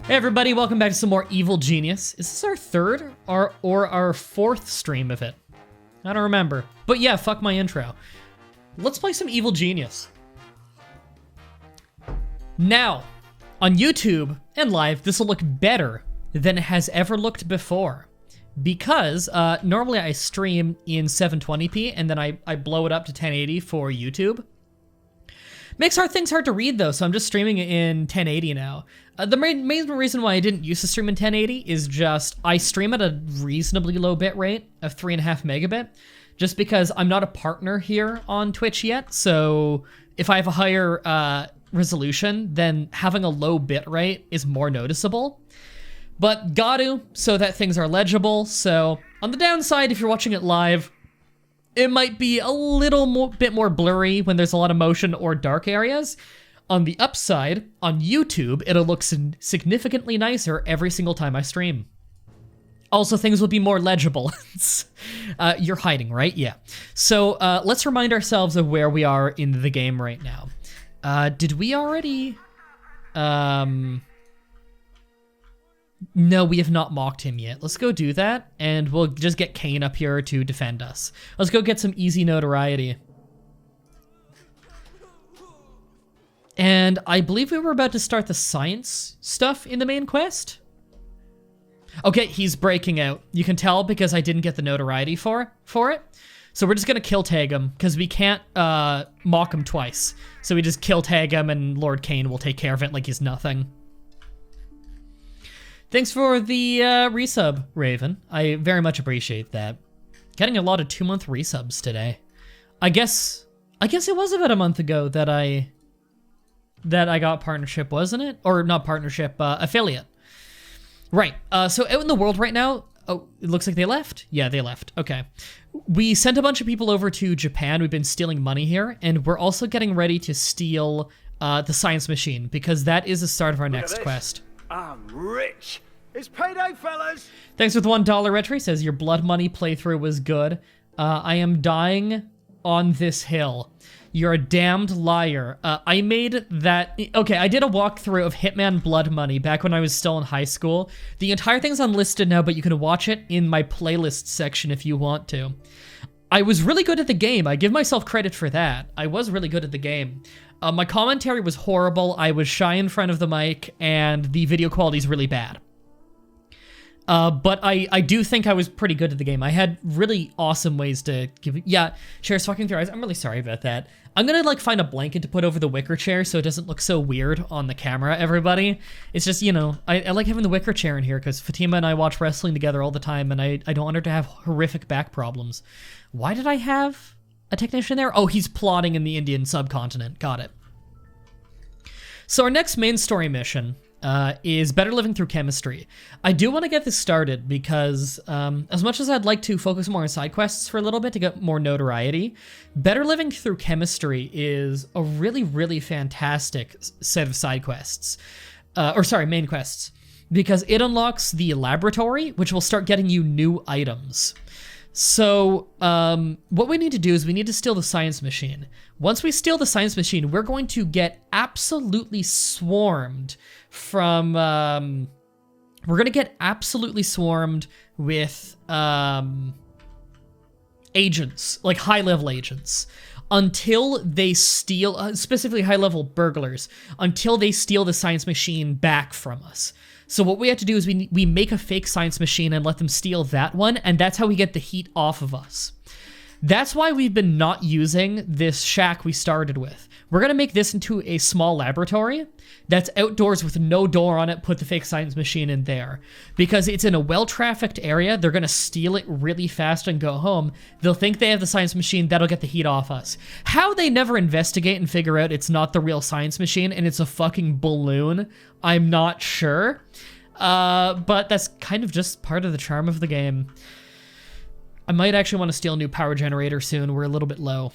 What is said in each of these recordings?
Hey everybody, welcome back to some more Evil Genius. Is this our third or our fourth stream of it? I don't remember. But yeah, fuck my intro. Let's play some Evil Genius. Now, on YouTube and live, this will look better than it has ever looked before. Because normally I stream in 720p and then I blow it up to 1080 for YouTube. Makes things hard to read though, so I'm just streaming it in 1080 now. The main reason why I didn't used to stream in 1080 is just I stream at a reasonably low bit rate of 3.5 megabit, just because I'm not a partner here on Twitch yet, so if I have a higher resolution, then having a low bit rate is more noticeable. But gotta, so that things are legible, so on the downside, if you're watching it live, it might be a little bit more blurry when there's a lot of motion or dark areas. On the upside, on YouTube, it'll look significantly nicer every single time I stream. Also, things will be more legible. You're hiding, right? Yeah. So let's remind ourselves of where we are in the game right now. Did we already... No, we have not mocked him yet. Let's go do that, and we'll just get Kane up here to defend us. Let's go get some easy notoriety. And I believe we were about to start the science stuff in the main quest. Okay, he's breaking out. You can tell because I didn't get the notoriety for it. So we're just gonna kill tag him, because we can't mock him twice. So we just kill tag him, and Lord Kane will take care of it like he's nothing. Thanks for the resub, Raven. I very much appreciate that. Getting a lot of 2-month resubs today. I guess it was about a month ago that I got partnership, wasn't it? Or not partnership, affiliate. Right. So out in the world right now, oh, it looks like they left? Yeah, they left. Okay. We sent a bunch of people over to Japan. We've been stealing money here, and we're also getting ready to steal the science machine, because that is the start of our next quest. I'm rich. It's payday, fellas. Thanks for the $1 retro. Says your blood money playthrough was good. I am dying on this hill. You're a damned liar. I made that... Okay, I did a walkthrough of Hitman Blood Money back when I was still in high school. The entire thing's unlisted now, but you can watch it in my playlist section if you want to. I was really good at the game. I give myself credit for that. I was really good at the game. My commentary was horrible. I was shy in front of the mic, and the video quality is really bad. But I do think I was pretty good at the game. I had really awesome ways to give... Yeah, chairs fucking through eyes. I'm really sorry about that. I'm gonna, like, find a blanket to put over the wicker chair so it doesn't look so weird on the camera, everybody. It's just, you know, I like having the wicker chair in here because Fatima and I watch wrestling together all the time, and I don't want her to have horrific back problems. Why did I have a technician there? Oh, he's plotting in the Indian subcontinent. Got it. So our next main story mission is Better Living Through Chemistry. I do want to get this started because as much as I'd like to focus more on side quests for a little bit to get more notoriety, Better Living Through Chemistry is a really, really fantastic set of side quests. Main quests. Because it unlocks the laboratory, which will start getting you new items. So, what we need to do is we need to steal the science machine. Once we steal the science machine, we're going to get absolutely swarmed from, we're going to get absolutely swarmed with, agents, like high-level agents, until they steal, specifically high-level burglars, until they steal the science machine back from us. So what we have to do is we make a fake science machine and let them steal that one, and that's how we get the heat off of us. That's why we've been not using this shack we started with. We're gonna make this into a small laboratory that's outdoors with no door on it, put the fake science machine in there. Because it's in a well-trafficked area, they're gonna steal it really fast and go home. They'll think they have the science machine, that'll get the heat off us. How they never investigate and figure out it's not the real science machine and it's a fucking balloon, I'm not sure. But that's kind of just part of the charm of the game. I might actually want to steal a new power generator soon. We're a little bit low.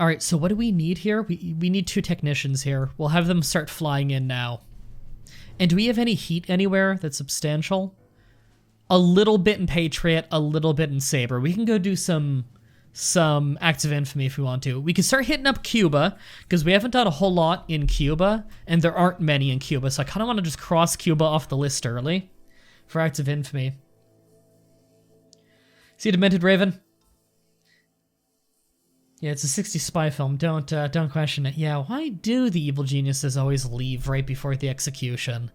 All right, so what do we need here? We need 2 technicians here. We'll have them start flying in now. And do we have any heat anywhere that's substantial? A little bit in Patriot, a little bit in Saber. We can go do some some acts of infamy if we want to. We can start hitting up Cuba, because we haven't done a whole lot in Cuba, and there aren't many in Cuba, so I kind of want to just cross Cuba off the list early for acts of infamy. See Demented Raven? Yeah, it's a 60s spy film. Don't question it. Yeah, why do the evil geniuses always leave right before the execution?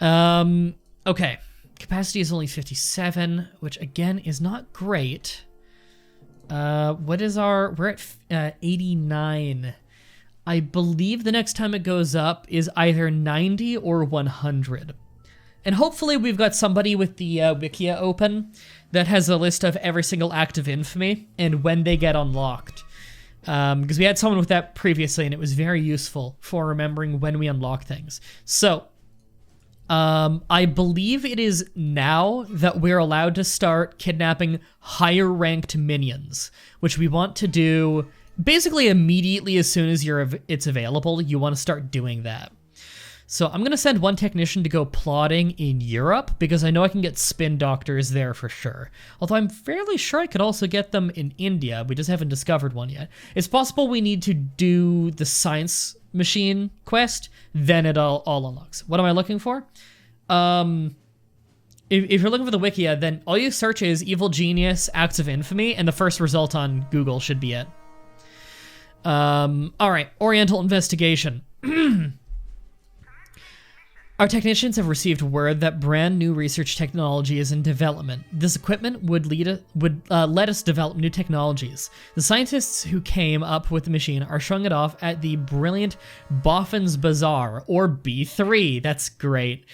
Okay. Capacity is only 57, which again is not great. What is we're at 89. I believe the next time it goes up is either 90 or 100. And hopefully we've got somebody with the Wikia open that has a list of every single act of infamy and when they get unlocked. Because we had someone with that previously and it was very useful for remembering when we unlock things. So, I believe it is now that we're allowed to start kidnapping higher ranked minions, which we want to do basically immediately as soon as it's available. You want to start doing that. So I'm going to send one technician to go plotting in Europe, because I know I can get spin doctors there for sure. Although I'm fairly sure I could also get them in India. We just haven't discovered one yet. It's possible we need to do the science machine quest, then it all unlocks. What am I looking for? If you're looking for the Wikia, then all you search is Evil Genius Acts of Infamy, and the first result on Google should be it. Alright, Oriental Investigation. Our technicians have received word that brand new research technology is in development. This equipment would let us develop new technologies. The scientists who came up with the machine are showing it off at the brilliant Boffin's Bazaar, or B3. That's great.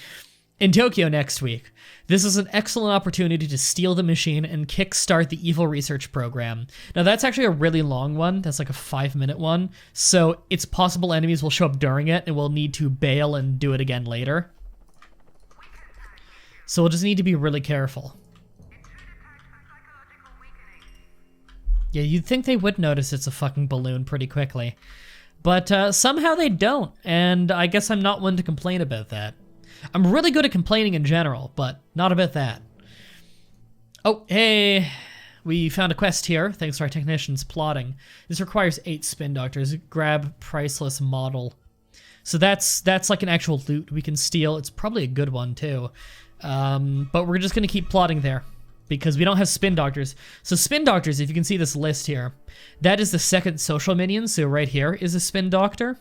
In Tokyo next week. This is an excellent opportunity to steal the machine and kickstart the evil research program. Now that's actually a really long one. That's like a 5-minute one. So it's possible enemies will show up during it and we'll need to bail and do it again later. So we'll just need to be really careful. Yeah, you'd think they would notice it's a fucking balloon pretty quickly. But somehow they don't, and I guess I'm not one to complain about that. I'm really good at complaining in general, but not about that. Oh, hey, we found a quest here, thanks to our technicians plotting. This requires 8 spin doctors. Grab priceless model. So that's like an actual loot we can steal. It's probably a good one, too. But we're just going to keep plotting there, because we don't have spin doctors. So spin doctors, if you can see this list here, that is the second social minion, so right here is a spin doctor.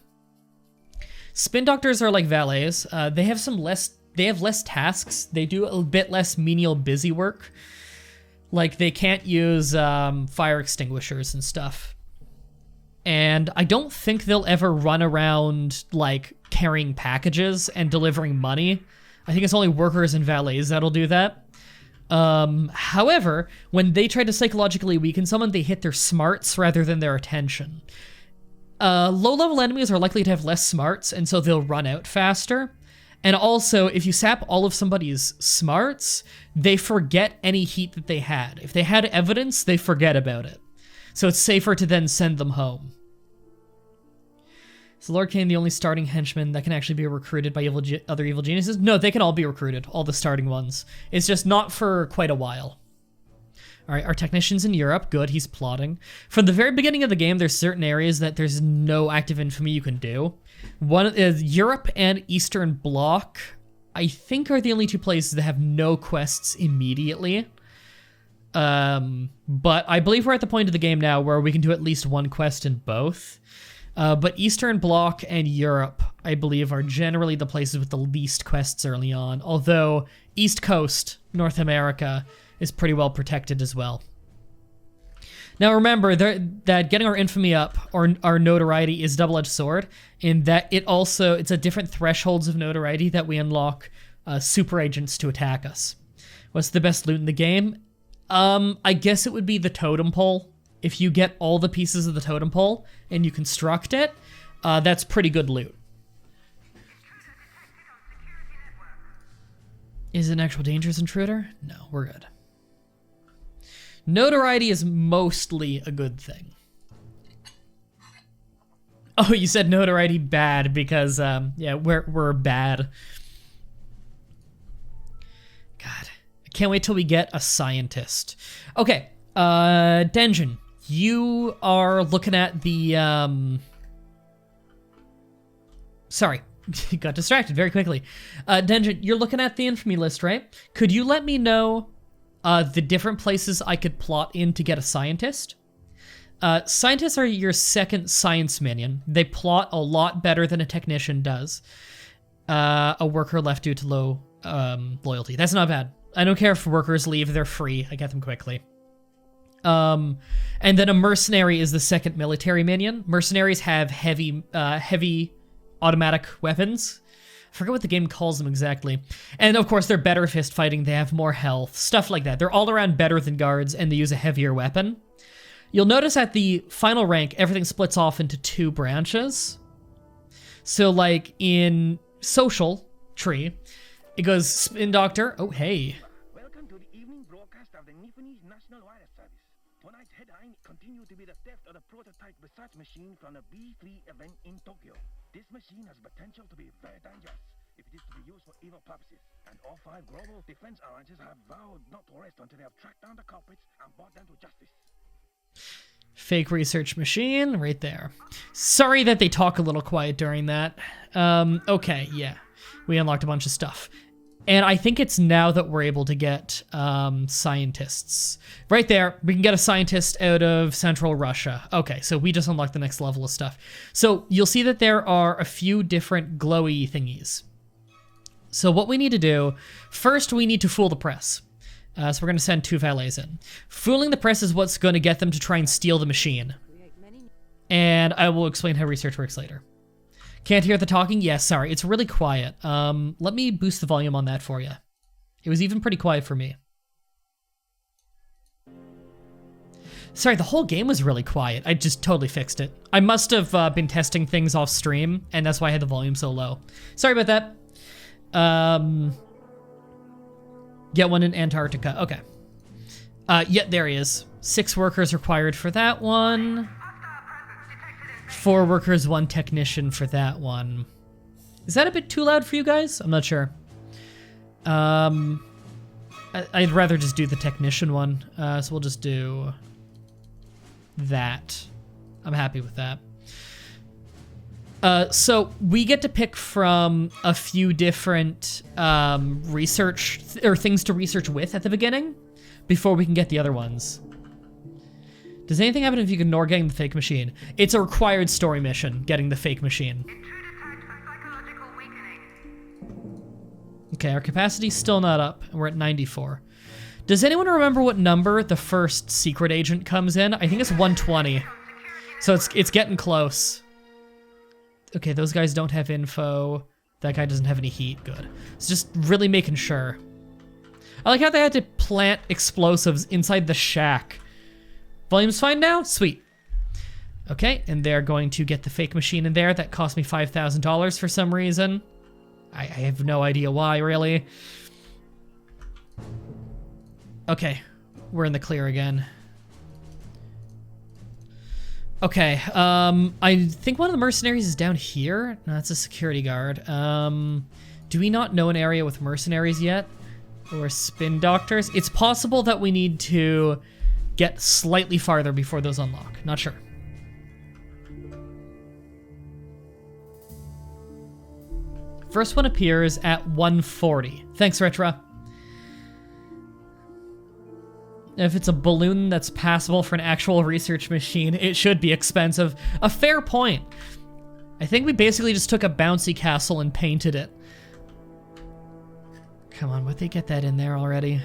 Spin doctors are like valets. They have less tasks. They do a bit less menial busy work. Like they can't use fire extinguishers and stuff. And I don't think they'll ever run around like carrying packages and delivering money. I think it's only workers and valets that'll do that. However, when they try to psychologically weaken someone, they hit their smarts rather than their attention. Low-level enemies are likely to have less smarts, and so they'll run out faster. And also, if you sap all of somebody's smarts, they forget any heat that they had. If they had evidence, they forget about it. So it's safer to then send them home. Is Lord Kane the only starting henchman that can actually be recruited by other evil geniuses? No, they can all be recruited, all the starting ones. It's just not for quite a while. All right, our technician's in Europe. Good, he's plotting. From the very beginning of the game, there's certain areas that there's no active infamy you can do. One is Europe and Eastern Bloc, I think, are the only 2 places that have no quests immediately. But I believe we're at the point of the game now where we can do at least 1 quest in both. But Eastern Bloc and Europe, I believe, are generally the places with the least quests early on. Although East Coast, North America, is pretty well protected as well. Now remember that getting our infamy up, or our notoriety, is a double-edged sword, in that it's at different thresholds of notoriety that we unlock super agents to attack us. What's the best loot in the game? I guess it would be the totem pole. If you get all the pieces of the totem pole and you construct it, that's pretty good loot. Is it an actual dangerous intruder? No, we're good. Notoriety is mostly a good thing. Oh, you said notoriety bad because, yeah, we're bad. God, I can't wait till we get a scientist. Okay, Denjin, you are looking at the, sorry, got distracted very quickly. Denjin, you're looking at the infamy list, right? Could you let me know the different places I could plot in to get a scientist? Scientists are your second science minion. They plot a lot better than a technician does. A worker left due to low loyalty. That's not bad. I don't care if workers leave, they're free. I get them quickly. And then a mercenary is the second military minion. Mercenaries have heavy automatic weapons. I forget what the game calls them exactly. And of course, they're better fist fighting, they have more health, stuff like that. They're all around better than guards, and they use a heavier weapon. You'll notice at the final rank, everything splits off into 2 branches. So like in social tree, it goes spin doctor. Oh, hey. Welcome to the evening broadcast of the Nipponese National Wireless Service. Tonight's headline continues to be the theft of the prototype research machine from the B3 event in Tokyo. This machine has potential to be very dangerous if it is to be used for evil purposes. And all 5 global defense alliances have vowed not to rest until they have tracked down the culprits and brought them to justice. Fake research machine right there. Sorry that they talk a little quiet during that. Okay, yeah. We unlocked a bunch of stuff. And I think it's now that we're able to get scientists. Right there, we can get a scientist out of Central Russia. Okay, so we just unlocked the next level of stuff. So you'll see that there are a few different glowy thingies. So what we need to do, first we need to fool the press. So we're going to send 2 valets in. Fooling the press is what's going to get them to try and steal the machine. And I will explain how research works later. Can't hear the talking? Yes, sorry. It's really quiet. Let me boost the volume on that for you. It was even pretty quiet for me. Sorry, the whole game was really quiet. I just totally fixed it. I must have been testing things off stream, and that's why I had the volume so low. Sorry about that. Get one in Antarctica. Okay. Yeah, there he is. 6 workers required for that one. 4 workers, 1 technician for that one. Is that a bit too loud for you guys? I'm not sure. I'd rather just do the technician one. So we'll just do that. I'm happy with that. So we get to pick from a few different research or things to research with at the beginning before we can get the other ones. Does anything happen if you ignore getting the fake machine? It's a required story mission, getting the fake machine. Okay, our capacity's still not up, and we're at 94. Does anyone remember what number the first secret agent comes in? I think it's 120. So it's getting close. Okay, those guys don't have info. That guy doesn't have any heat. Good. It's just really making sure. I like how they had to plant explosives inside the shack. Volume's fine now? Sweet. Okay, and they're going to get the fake machine in there. That cost me $5,000 for some reason. I have no idea why, really. Okay, we're in the clear again. Okay, I think one of the mercenaries is down here. No, that's a security guard. Do we not know an area with mercenaries yet? Or spin doctors? It's possible that we need to get slightly farther before those unlock. Not sure. First one appears at 140. Thanks, Retra. If it's a balloon that's passable for an actual research machine, it should be expensive. A fair point. I think we basically just took a bouncy castle and painted it. Come on, would they get that in there already?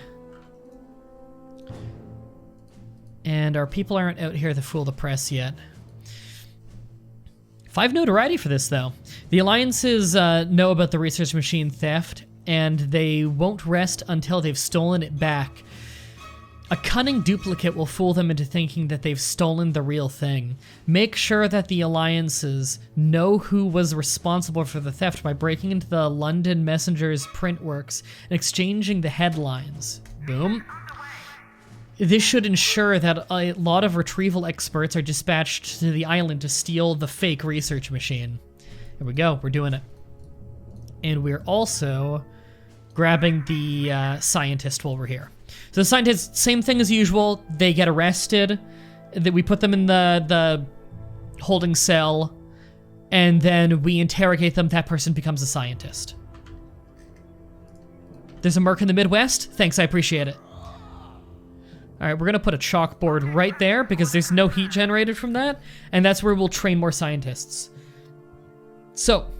And our people aren't out here to fool the press yet. 5 notoriety for this, though. The alliances know about the research machine theft, and they won't rest until they've stolen it back. A cunning duplicate will fool them into thinking that they've stolen the real thing. Make sure that the alliances know who was responsible for the theft by breaking into the London Messenger's print works and exchanging the headlines. Boom. This should ensure that a lot of retrieval experts are dispatched to the island to steal the fake research machine. Here we go, we're doing it. And we're also grabbing the scientist while we're here. So the scientists, same thing as usual. They get arrested. We put them in the holding cell, and then we interrogate them. That person becomes a scientist. There's a merc in the Midwest? Thanks, I appreciate it. All right, we're gonna put a chalkboard right there because there's no heat generated from that, and that's where we'll train more scientists. So,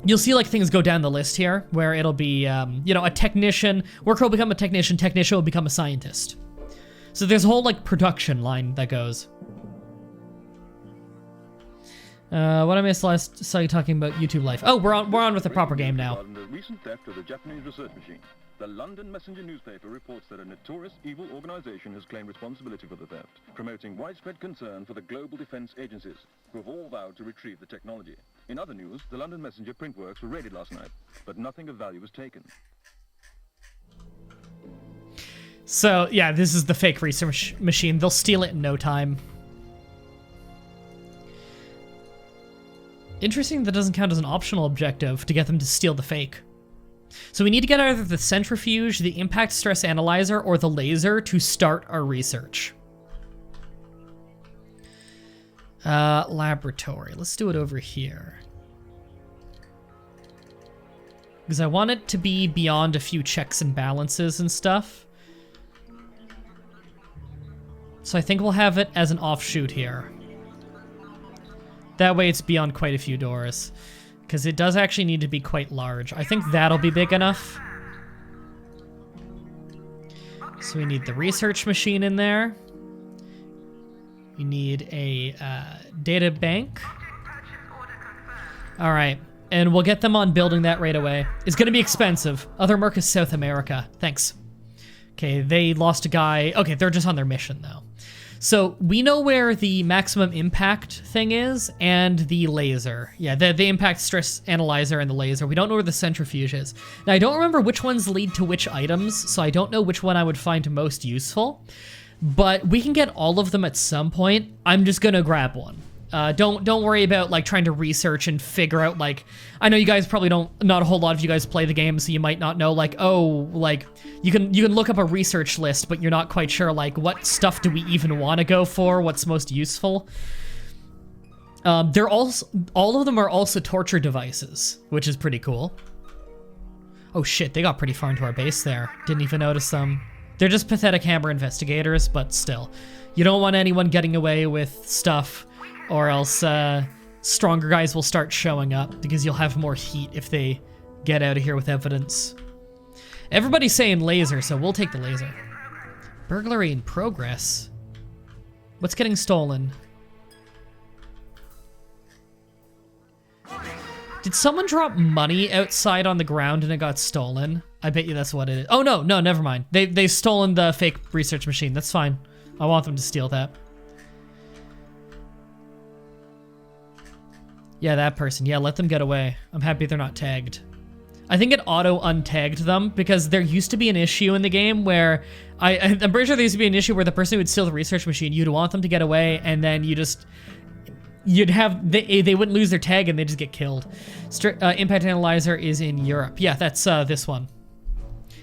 you'll see like things go down the list here, where it'll be, you know, a technician, worker will become a technician will become a scientist. So there's a whole like production line that goes. What I missed last, saw you talking about YouTube life. Oh, we're on with the proper game now. The recent theft of the Japanese research machine. The London Messenger newspaper reports that a notorious evil organization has claimed responsibility for the theft, promoting widespread concern for the global defense agencies, who have all vowed to retrieve the technology. In other news, the London Messenger print works were raided last night, but nothing of value was taken. So, yeah, this is the fake research machine. They'll steal it in no time. Interesting that doesn't count as an optional objective to get them to steal the fake. So we need to get either the centrifuge, the impact stress analyzer, or the laser to start our research. Laboratory. Let's do it over here. Because I want it to be beyond a few checks and balances and stuff. So I think we'll have it as an offshoot here. That way it's beyond quite a few doors. Because it does actually need to be quite large. I think that'll be big enough. So we need the research machine in there. We need a data bank. All right, and we'll get them on building that right away. It's gonna be expensive. Other merc is South America. Thanks. Okay, they lost a guy. Okay, they're just on their mission though. So we know where the maximum impact thing is and the laser. Yeah, the impact stress analyzer and the laser. We don't know where the centrifuge is. Now, I don't remember which ones lead to which items, so I don't know which one I would find most useful. But we can get all of them at some point. I'm just gonna grab one. Don't worry about like trying to research and figure out like, I know you guys probably not a whole lot of you guys play the game, so you might not know like, oh, like you can look up a research list, but you're not quite sure like what stuff do we even want to go for, what's most useful. They're also, all of them are also torture devices, which is pretty cool. Oh shit, they got pretty far into our base there. Didn't even notice them. They're just pathetic hammer investigators, but still. You don't want anyone getting away with stuff, or else stronger guys will start showing up because you'll have more heat if they get out of here with evidence. Everybody's saying laser, so we'll take the laser. Burglary in progress. What's getting stolen? Did someone drop money outside on the ground and it got stolen? I bet you that's what it is. Oh no, never mind. They've stolen the fake research machine. That's fine. I want them to steal that. Yeah, that person. Yeah, let them get away. I'm happy they're not tagged. I think it auto-untagged them because there used to be an issue in the game where I'm pretty sure there used to be an issue where the person who would steal the research machine, you'd want them to get away, and then you'd have they wouldn't lose their tag and they just get killed. Impact analyzer is in Europe. Yeah, that's this one.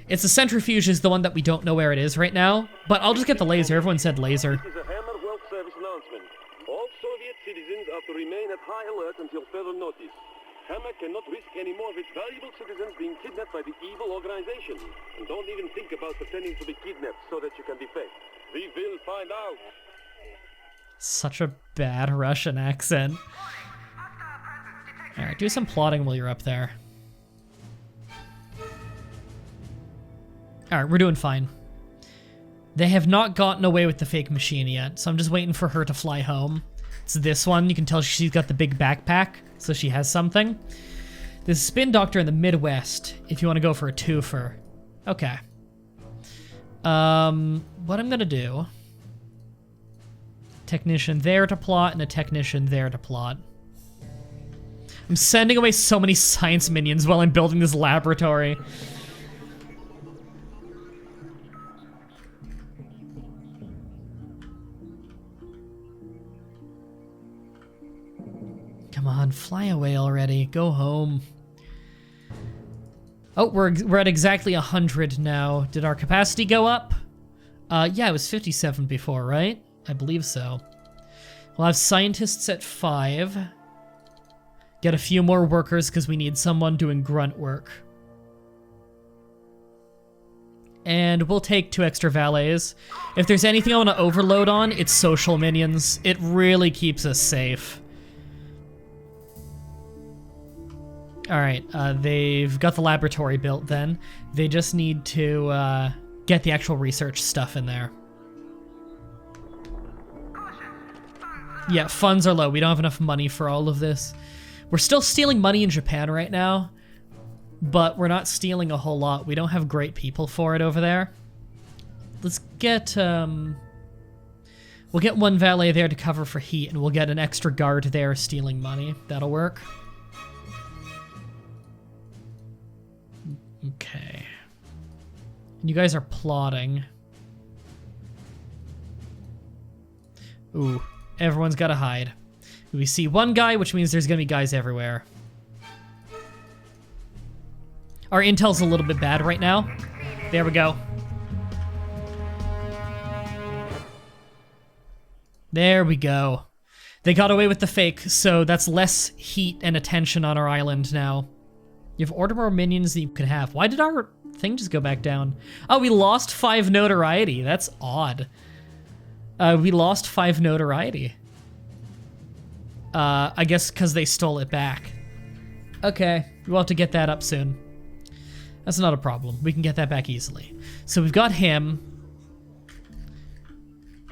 It's the centrifuge is the one that we don't know where it is right now, but I'll just get the laser. Everyone said laser. This is a Hammer World Service announcement. All Soviet citizens are to remain at high alert until further notice. Hammer cannot risk any more of its valuable citizens being kidnapped by the evil organization. And don't even think about pretending to be kidnapped so that you can defect. We will find out. Such a bad Russian accent. Alright, do some plotting while you're up there. Alright, we're doing fine. They have not gotten away with the fake machine yet, so I'm just waiting for her to fly home. It's this one. You can tell she's got the big backpack, so she has something. There's a spin doctor in the Midwest, if you want to go for a twofer. Okay. What I'm gonna do... Technician there to plot, and a technician there to plot. I'm sending away so many science minions while I'm building this laboratory. Come on, fly away already. Go home. Oh, we're at exactly 100 now. Did our capacity go up? Yeah, it was 57 before, right? I believe so. We'll have scientists at 5. Get a few more workers because we need someone doing grunt work. And we'll take 2 extra valets. If there's anything I want to overload on, it's social minions. It really keeps us safe. Alright, they've got the laboratory built then. They just need to get the actual research stuff in there. Yeah, funds are low. We don't have enough money for all of this. We're still stealing money in Japan right now, but we're not stealing a whole lot. We don't have great people for it over there. Let's get, we'll get 1 valet there to cover for heat, and we'll get an extra guard there stealing money. That'll work. Okay. You guys are plotting. Ooh, everyone's gotta hide. We see 1 guy, which means there's gonna be guys everywhere. Our intel's a little bit bad right now. There we go. There we go. They got away with the fake, so that's less heat and attention on our island now. You have order more minions than you could have. Why did our thing just go back down? Oh, we lost 5 notoriety. That's odd. We lost 5 notoriety. I guess because they stole it back. Okay, we'll have to get that up soon. That's not a problem. We can get that back easily. So we've got him.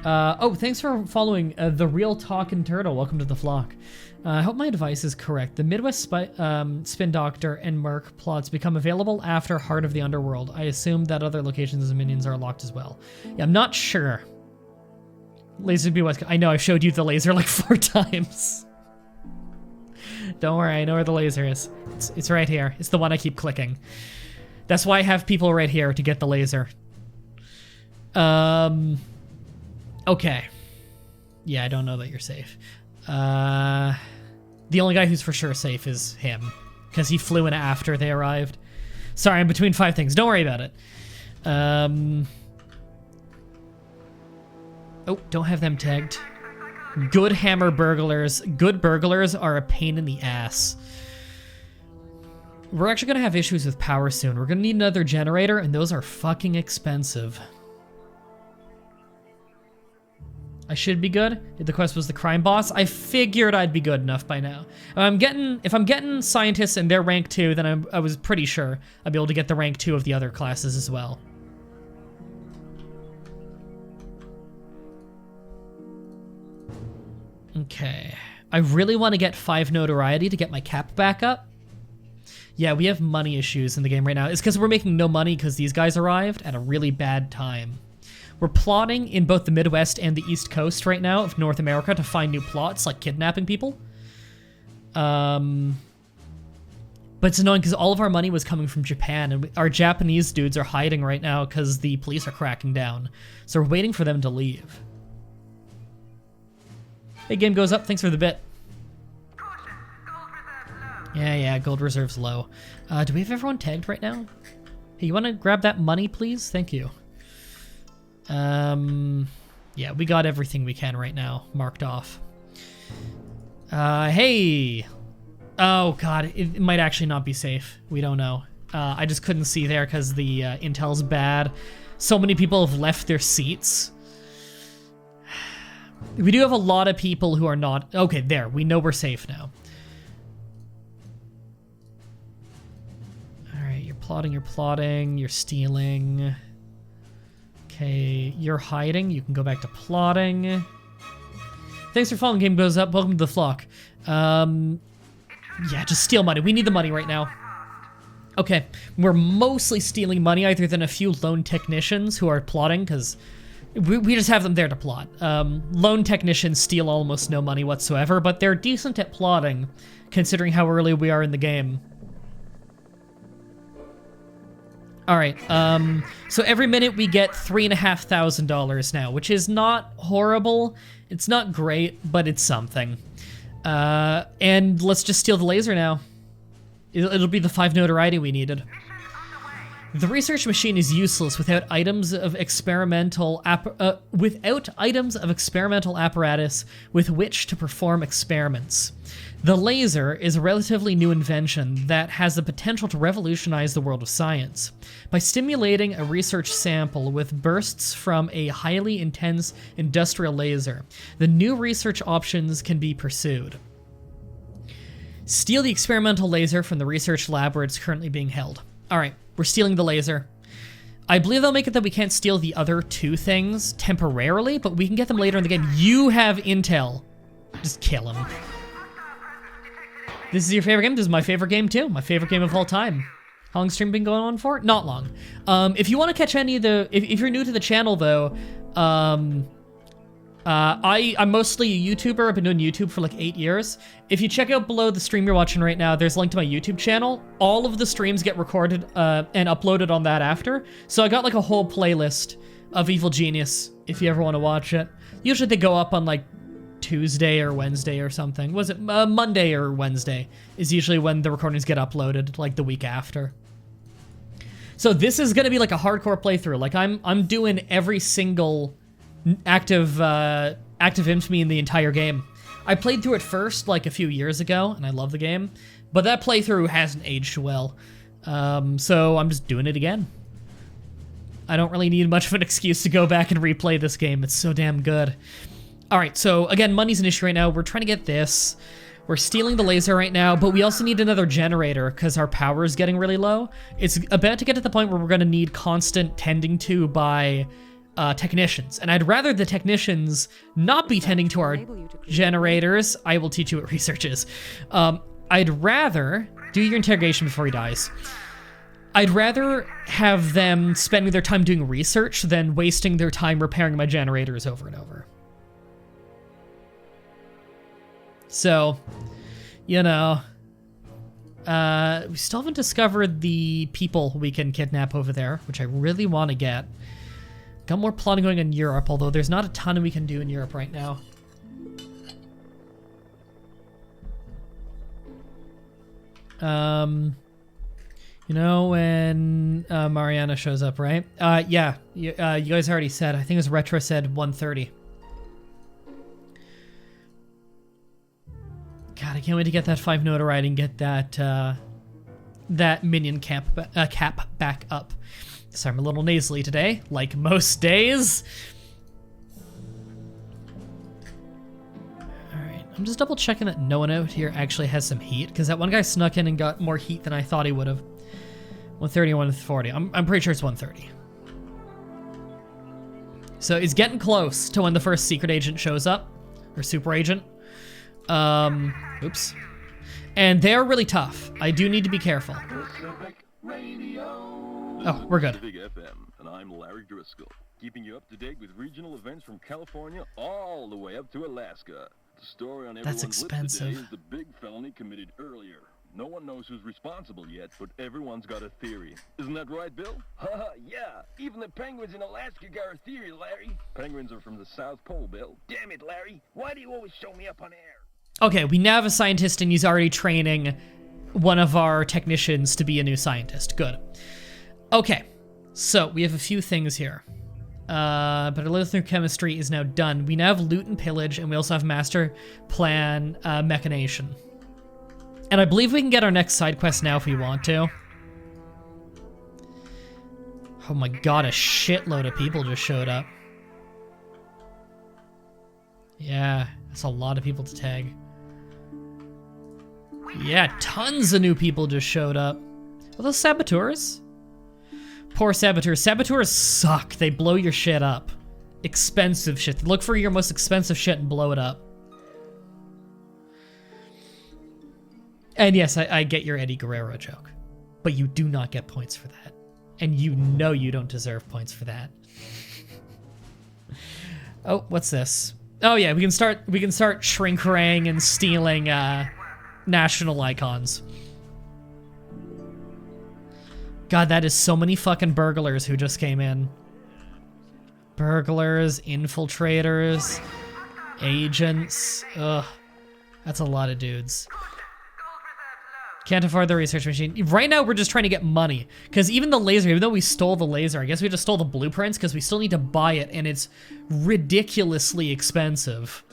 Oh, thanks for following The Real Talkin' Turtle. Welcome to the flock. I hope my advice is correct. The Midwest Spin Doctor and Merc plots become available after Heart of the Underworld. I assume that other locations and minions are locked as well. Yeah, I'm not sure. Laser be West. I know, I showed you the laser like 4 times. Don't worry, I know where the laser is. It's right here. It's the one I keep clicking. That's why I have people right here to get the laser. Okay. Yeah, I don't know that you're safe. The only guy who's for sure safe is him, because he flew in after they arrived. Sorry, I'm between 5 things. Don't worry about it. Oh, don't have them tagged. Good hammer burglars. Good burglars are a pain in the ass. We're actually going to have issues with power soon. We're going to need another generator, and those are fucking expensive. I should be good. The quest was the crime boss. I figured I'd be good enough by now. If I'm getting scientists and they're rank 2, then I was pretty sure I'd be able to get the rank 2 of the other classes as well. Okay. I really want to get 5 notoriety to get my cap back up. Yeah, we have money issues in the game right now. It's because we're making no money because these guys arrived at a really bad time. We're plotting in both the Midwest and the East Coast right now of North America to find new plots, like kidnapping people. But it's annoying because all of our money was coming from Japan, and our Japanese dudes are hiding right now because the police are cracking down. So we're waiting for them to leave. Hey, game goes up. Thanks for the bit. Yeah, gold reserve's low. Do we have everyone tagged right now? Hey, you want to grab that money, please? Thank you. Yeah, we got everything we can right now marked off. Hey! Oh, God, it might actually not be safe. We don't know. I just couldn't see there because the intel's bad. So many people have left their seats. We do have a lot of people who are not... Okay, there. We know we're safe now. Alright, you're plotting, you're stealing. Okay, you're hiding. You can go back to plotting. Thanks for following. Game goes up. Welcome to the flock. Yeah, just steal money. We need the money right now. Okay, we're mostly stealing money other than a few lone technicians who are plotting because... We just have them there to plot. Lone technicians steal almost no money whatsoever, but they're decent at plotting, considering how early we are in the game. Alright, so every minute we get $3,500 now, which is not horrible. It's not great, but it's something. And let's just steal the laser now. It'll be the 5 notoriety we needed. The research machine is useless without items of experimental apparatus with which to perform experiments. The laser is a relatively new invention that has the potential to revolutionize the world of science. By stimulating a research sample with bursts from a highly intense industrial laser, the new research options can be pursued. Steal the experimental laser from the research lab where it's currently being held. All right, we're stealing the laser. I believe they'll make it that we can't steal the other two things temporarily, but we can get them later in the game. You have intel. Just kill him. This is your favorite game? This is my favorite game too. My favorite game of all time. How long stream been going on for? Not long. If you want to catch any of the... If you're new to the channel though, I'm mostly a YouTuber. I've been doing YouTube for like 8 years. If you check out below the stream you're watching right now, there's a link to my YouTube channel. All of the streams get recorded and uploaded on that after. So I got like a whole playlist of Evil Genius if you ever want to watch it. Usually they go up on like Tuesday or Wednesday or something. Was it Monday or Wednesday is usually when the recordings get uploaded, like the week after. So this is gonna be like a hardcore playthrough. Like I'm doing every single active infamy in the entire game. I played through it first like a few years ago, and I love the game, but that playthrough hasn't aged well. So I'm just doing it again. I don't really need much of an excuse to go back and replay this game. It's so damn good. All right, so again, money's an issue right now. We're trying to get this. We're stealing the laser right now, but we also need another generator because our power is getting really low. It's about to get to the point where we're going to need constant tending to by technicians. And I'd rather the technicians not be tending to our generators. I will teach you what research is. I'd rather do your interrogation before he dies. I'd rather have them spending their time doing research than wasting their time repairing my generators over and over. So, you know, we still haven't discovered the people we can kidnap over there, which I really want to get. Got more plotting going in Europe, although there's not a ton we can do in Europe right now. You know, when Mariana shows up, right? Yeah, you guys already said, I think it was Retro said 1:30. God, I can't wait to get that 5 notoriety and get that that minion cap back up. Sorry, I'm a little nasally today, like most days. Alright, I'm just double checking that no one out here actually has some heat, because that one guy snuck in and got more heat than I thought he would have. 130 and 140. I'm pretty sure it's 130. So it's getting close to when the first secret agent shows up, or super agent. Oops. And they're really tough. I do need to be careful. Oh, we're good. Big FM, and I'm Larry Driscoll, keeping you up to date with regional events from California all the way up to Alaska. The story on everyone's lips today is the big felony committed earlier. No one knows who's responsible yet, but everyone's got a theory. Isn't that right, Bill? Haha, yeah. Even the penguins in Alaska got a theory, Larry. Penguins are from the South Pole, Bill. Damn it, Larry. Why do you always show me up on air? Okay, we now have a scientist and he's already training one of our technicians to be a new scientist. Good. Okay, so we have a few things here. But our little chemistry is now done. We now have loot and pillage, and we also have master plan mechanation. And I believe we can get our next side quest now if we want to. Oh my god, a shitload of people just showed up. Yeah, that's a lot of people to tag. Yeah, tons of new people just showed up. Are those saboteurs? Poor saboteurs. Saboteurs suck. They blow your shit up. Expensive shit. Look for your most expensive shit and blow it up. And yes, I get your Eddie Guerrero joke. But you do not get points for that. And you know you don't deserve points for that. Oh, what's this? Oh yeah, we can start shrink-raying and stealing national icons. God, that is so many fucking burglars who just came in. Burglars, infiltrators, agents. Ugh, that's a lot of dudes. Can't afford the research machine. Right now, we're just trying to get money. Because even the laser, even though we stole the laser, I guess we just stole the blueprints because we still need to buy it, and it's ridiculously expensive.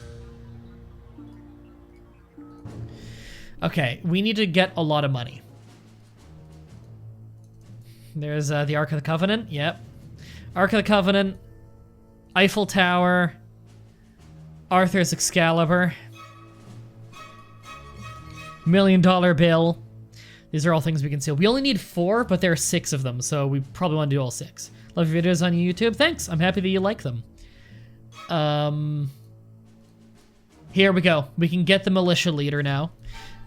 Okay, we need to get a lot of money. There's the Ark of the Covenant. Yep. Ark of the Covenant. Eiffel Tower. Arthur's Excalibur. $1 million bill. These are all things we can steal. We only need 4, but there are 6 of them, so we probably want to do all 6. Love your videos on YouTube. Thanks. I'm happy that you like them. Here we go. We can get the militia leader now.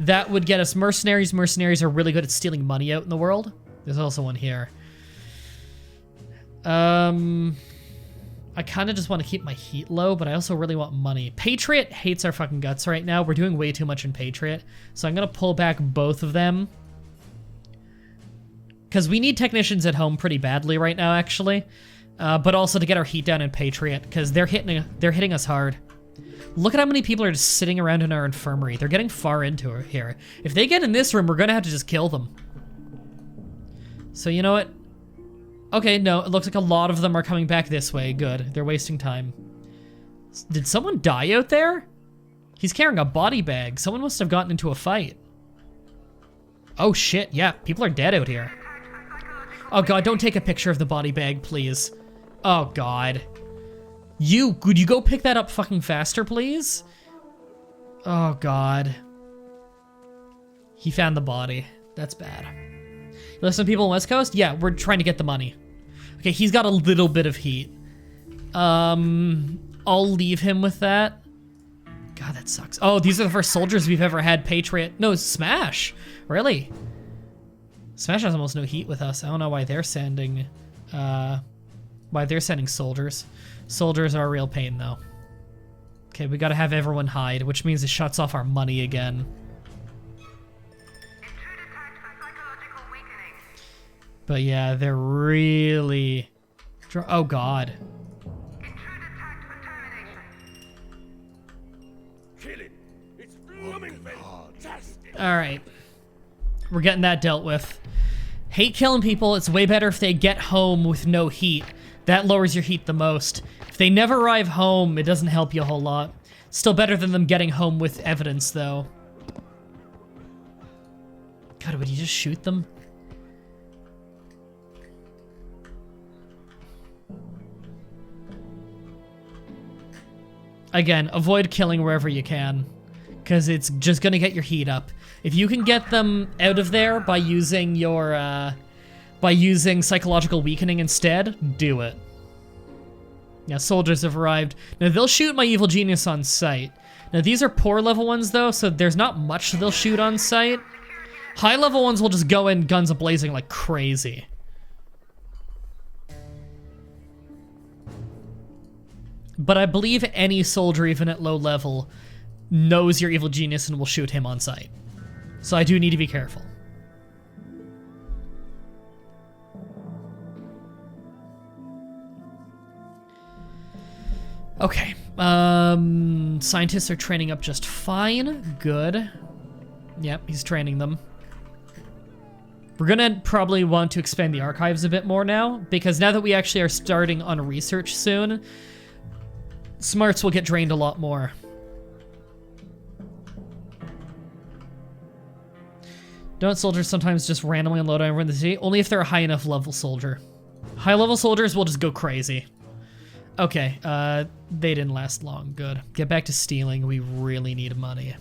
That would get us mercenaries. Mercenaries are really good at stealing money out in the world. There's also one here. I kind of just want to keep my heat low, but I also really want money. Patriot hates our fucking guts right now. We're doing way too much in Patriot. So I'm going to pull back both of them. Because we need technicians at home pretty badly right now, actually. But also to get our heat down in Patriot, because they're hitting us hard. Look at how many people are just sitting around in our infirmary. They're getting far into it here. If they get in this room, we're going to have to just kill them. So you know what? Okay, no, it looks like a lot of them are coming back this way. Good. They're wasting time. Did someone die out there? He's carrying a body bag. Someone must have gotten into a fight. Oh shit, yeah, people are dead out here. Oh god, don't take a picture of the body bag, please. Oh god. Could you go pick that up fucking faster, please? Oh god. He found the body. That's bad. Listen, people on West Coast? Yeah, we're trying to get the money. Okay, he's got a little bit of heat. I'll leave him with that. God, that sucks. Oh, these are the first soldiers we've ever had Patriot. No, Smash. Really? Smash has almost no heat with us. I don't know why they're sending soldiers. Soldiers are a real pain, though. Okay, we gotta have everyone hide, which means it shuts off our money again. But yeah, they're really... Oh god. Alright. We're getting that dealt with. Hate killing people. It's way better if they get home with no heat. That lowers your heat the most. If they never arrive home, it doesn't help you a whole lot. Still better than them getting home with evidence, though. God, would you just shoot them? Again, avoid killing wherever you can, because it's just gonna get your heat up. If you can get them out of there by using your, psychological weakening instead, do it. Yeah, soldiers have arrived. Now, they'll shoot my evil genius on sight. Now, these are poor level ones, though, so there's not much they'll shoot on sight. High level ones will just go in guns a-blazing like crazy. But I believe any soldier, even at low level, knows your evil genius and will shoot him on sight. So I do need to be careful. Okay. Scientists are training up just fine. Good. Yep, he's training them. We're gonna probably want to expand the archives a bit more now, because now that we actually are starting on research soon, smarts will get drained a lot more. Don't soldiers sometimes just randomly unload on everyone in the city? Only if they're a high enough level soldier. High level soldiers will just go crazy. Okay, they didn't last long. Good. Get back to stealing. We really need money.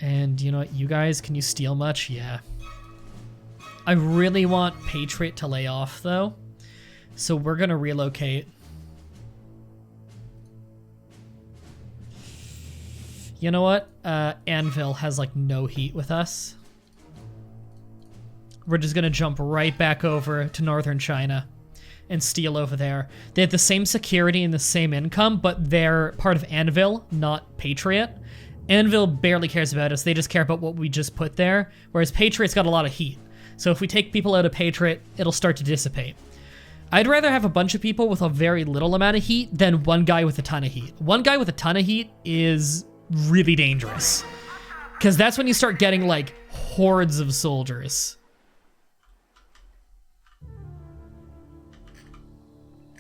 And you know what? You guys, can you steal much? Yeah. I really want Patriot to lay off, though. So we're gonna relocate. You know what? Anvil has like no heat with us. We're just gonna jump right back over to northern China and steal over there. They have the same security and the same income, but they're part of Anvil, not Patriot. Anvil barely cares about us. They just care about what we just put there, whereas Patriot's got a lot of heat. So if we take people out of Patriot, it'll start to dissipate. I'd rather have a bunch of people with a very little amount of heat than one guy with a ton of heat. One guy with a ton of heat is really dangerous. Because that's when you start getting, like, hordes of soldiers.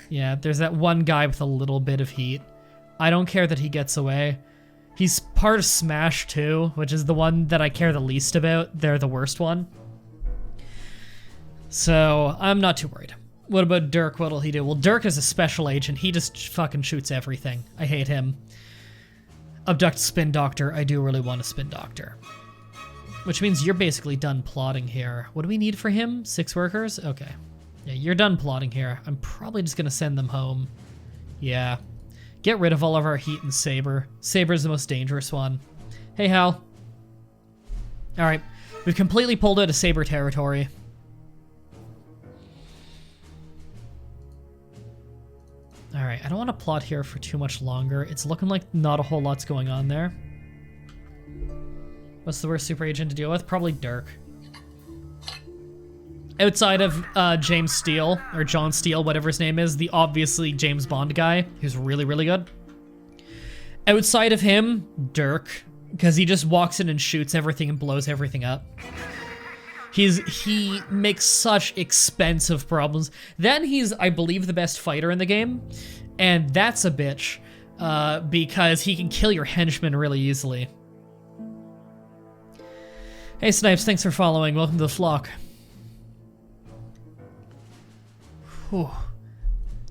Yeah, there's that one guy with a little bit of heat. I don't care that he gets away. He's part of Smash 2, which is the one that I care the least about. They're the worst one. So, I'm not too worried. What about Dirk? What'll he do? Well, Dirk is a special agent. He just fucking shoots everything. I hate him. Abduct Spin Doctor. I do really want a Spin Doctor. Which means you're basically done plotting here. What do we need for him? 6 workers? Okay. Yeah, you're done plotting here. I'm probably just gonna send them home. Yeah. Get rid of all of our heat and Saber. Saber's the most dangerous one. Hey, Hal. Alright. We've completely pulled out of Saber territory. Alright, I don't want to plot here for too much longer. It's looking like not a whole lot's going on there. What's the worst super agent to deal with? Probably Dirk. Outside of James Steele, or John Steele, whatever his name is, the obviously James Bond guy, who's really, really good. Outside of him, Dirk, because he just walks in and shoots everything and blows everything up. He makes such expensive problems. Then he's, I believe, the best fighter in the game, and that's a bitch, because he can kill your henchmen really easily. Hey Snipes, thanks for following. Welcome to the flock. Whew.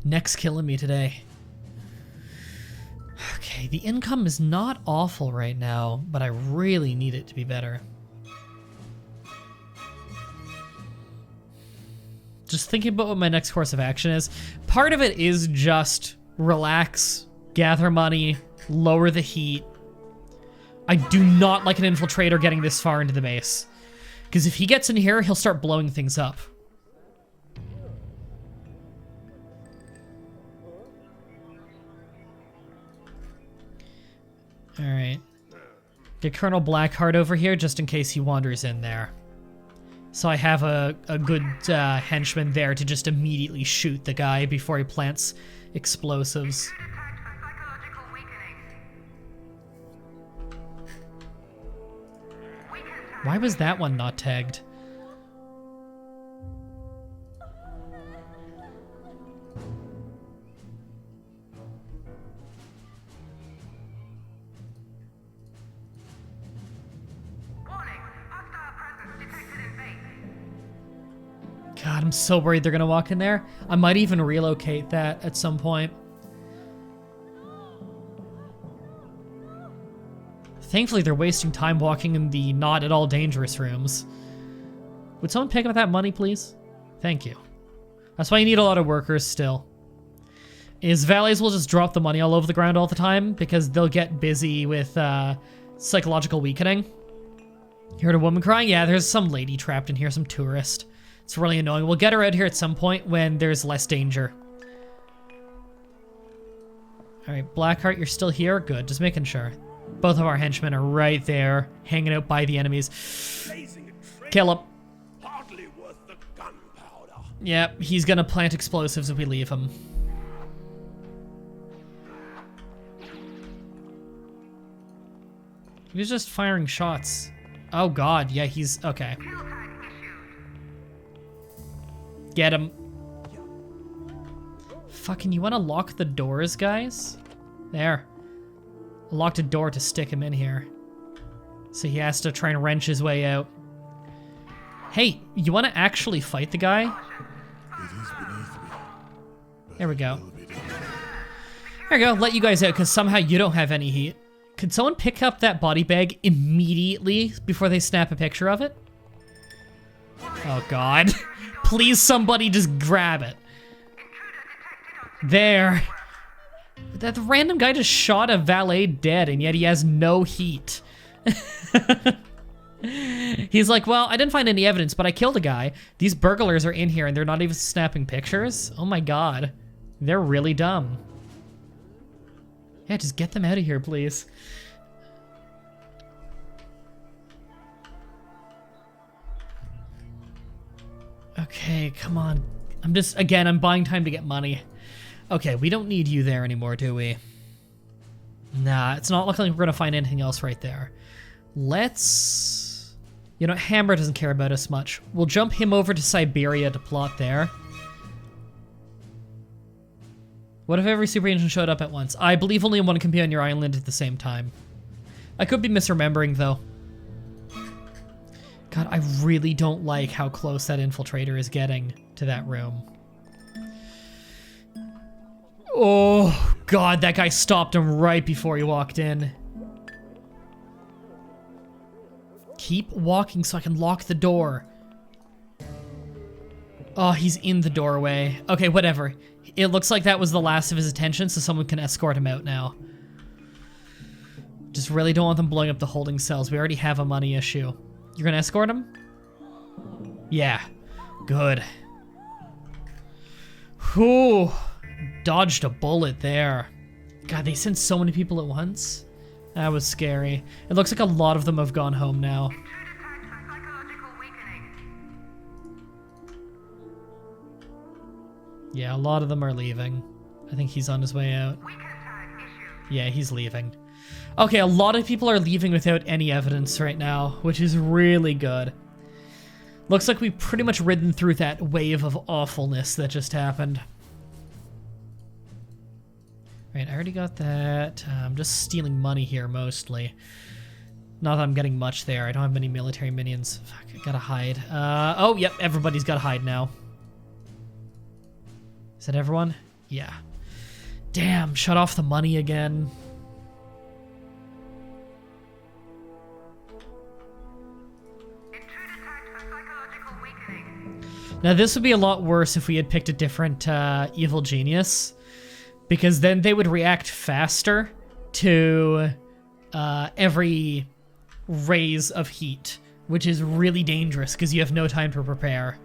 Neck's killing me today. Okay, the income is not awful right now, but I really need it to be better. Just thinking about what my next course of action is. Part of it is just relax, gather money, lower the heat. I do not like an infiltrator getting this far into the base. Because if he gets in here, he'll start blowing things up. Alright. Get Colonel Blackheart over here just in case he wanders in there. So I have a good henchman there to just immediately shoot the guy before he plants explosives. Why was that one not tagged? God, I'm so worried they're gonna walk in there. I might even relocate that at some point. Thankfully, they're wasting time walking in the not at all dangerous rooms. Would someone pick up that money, please? Thank you. That's why you need a lot of workers still. Is valets will just drop the money all over the ground all the time because they'll get busy with psychological weakening. You heard a woman crying? Yeah, there's some lady trapped in here, some tourist. It's really annoying. We'll get her out here at some point when there's less danger. Alright, Blackheart, you're still here? Good, just making sure. Both of our henchmen are right there, hanging out by the enemies. Kill him. Hardly worth the gunpowder. Yep, he's gonna plant explosives if we leave him. He was just firing shots. Oh god, yeah, he's... okay. Get him. Fucking, you wanna lock the doors, guys? There. I locked a door to stick him in here. So he has to try and wrench his way out. Hey, you wanna actually fight the guy? There we go. There we go, let you guys out because somehow you don't have any heat. Could someone pick up that body bag immediately before they snap a picture of it? Oh god. Please somebody just grab it. There. That random guy just shot a valet dead and yet he has no heat. He's like, well, I didn't find any evidence, but I killed a guy. These burglars are in here and they're not even snapping pictures? Oh my god. They're really dumb. Yeah, just get them out of here, please. Okay, come on. I'm buying time to get money. Okay, we don't need you there anymore, do we? Nah, it's not looking like we're gonna find anything else right there. Let's... You know, Hammer doesn't care about us much. We'll jump him over to Siberia to plot there. What if every super agent showed up at once? I believe only one can be on your island at the same time. I could be misremembering, though. God, I really don't like how close that infiltrator is getting to that room. Oh, God, that guy stopped him right before he walked in. Keep walking so I can lock the door. Oh, he's in the doorway. Okay, whatever. It looks like that was the last of his attention, so someone can escort him out now. Just really don't want them blowing up the holding cells. We already have a money issue. You're gonna escort him? Yeah. Good. Whew. Dodged a bullet there. God, they sent so many people at once. That was scary. It looks like a lot of them have gone home now. Yeah, a lot of them are leaving. I think he's on his way out. Yeah, he's leaving. Okay, a lot of people are leaving without any evidence right now, which is really good. Looks like we've pretty much ridden through that wave of awfulness that just happened. Right, I already got that. I'm just stealing money here, mostly. Not that I'm getting much there. I don't have many military minions. Fuck, I gotta hide. Oh, yep, everybody's gotta hide now. Is that everyone? Yeah. Damn, shut off the money again. Now, this would be a lot worse if we had picked a different evil genius, because then they would react faster to every raise of heat, which is really dangerous because you have no time to prepare.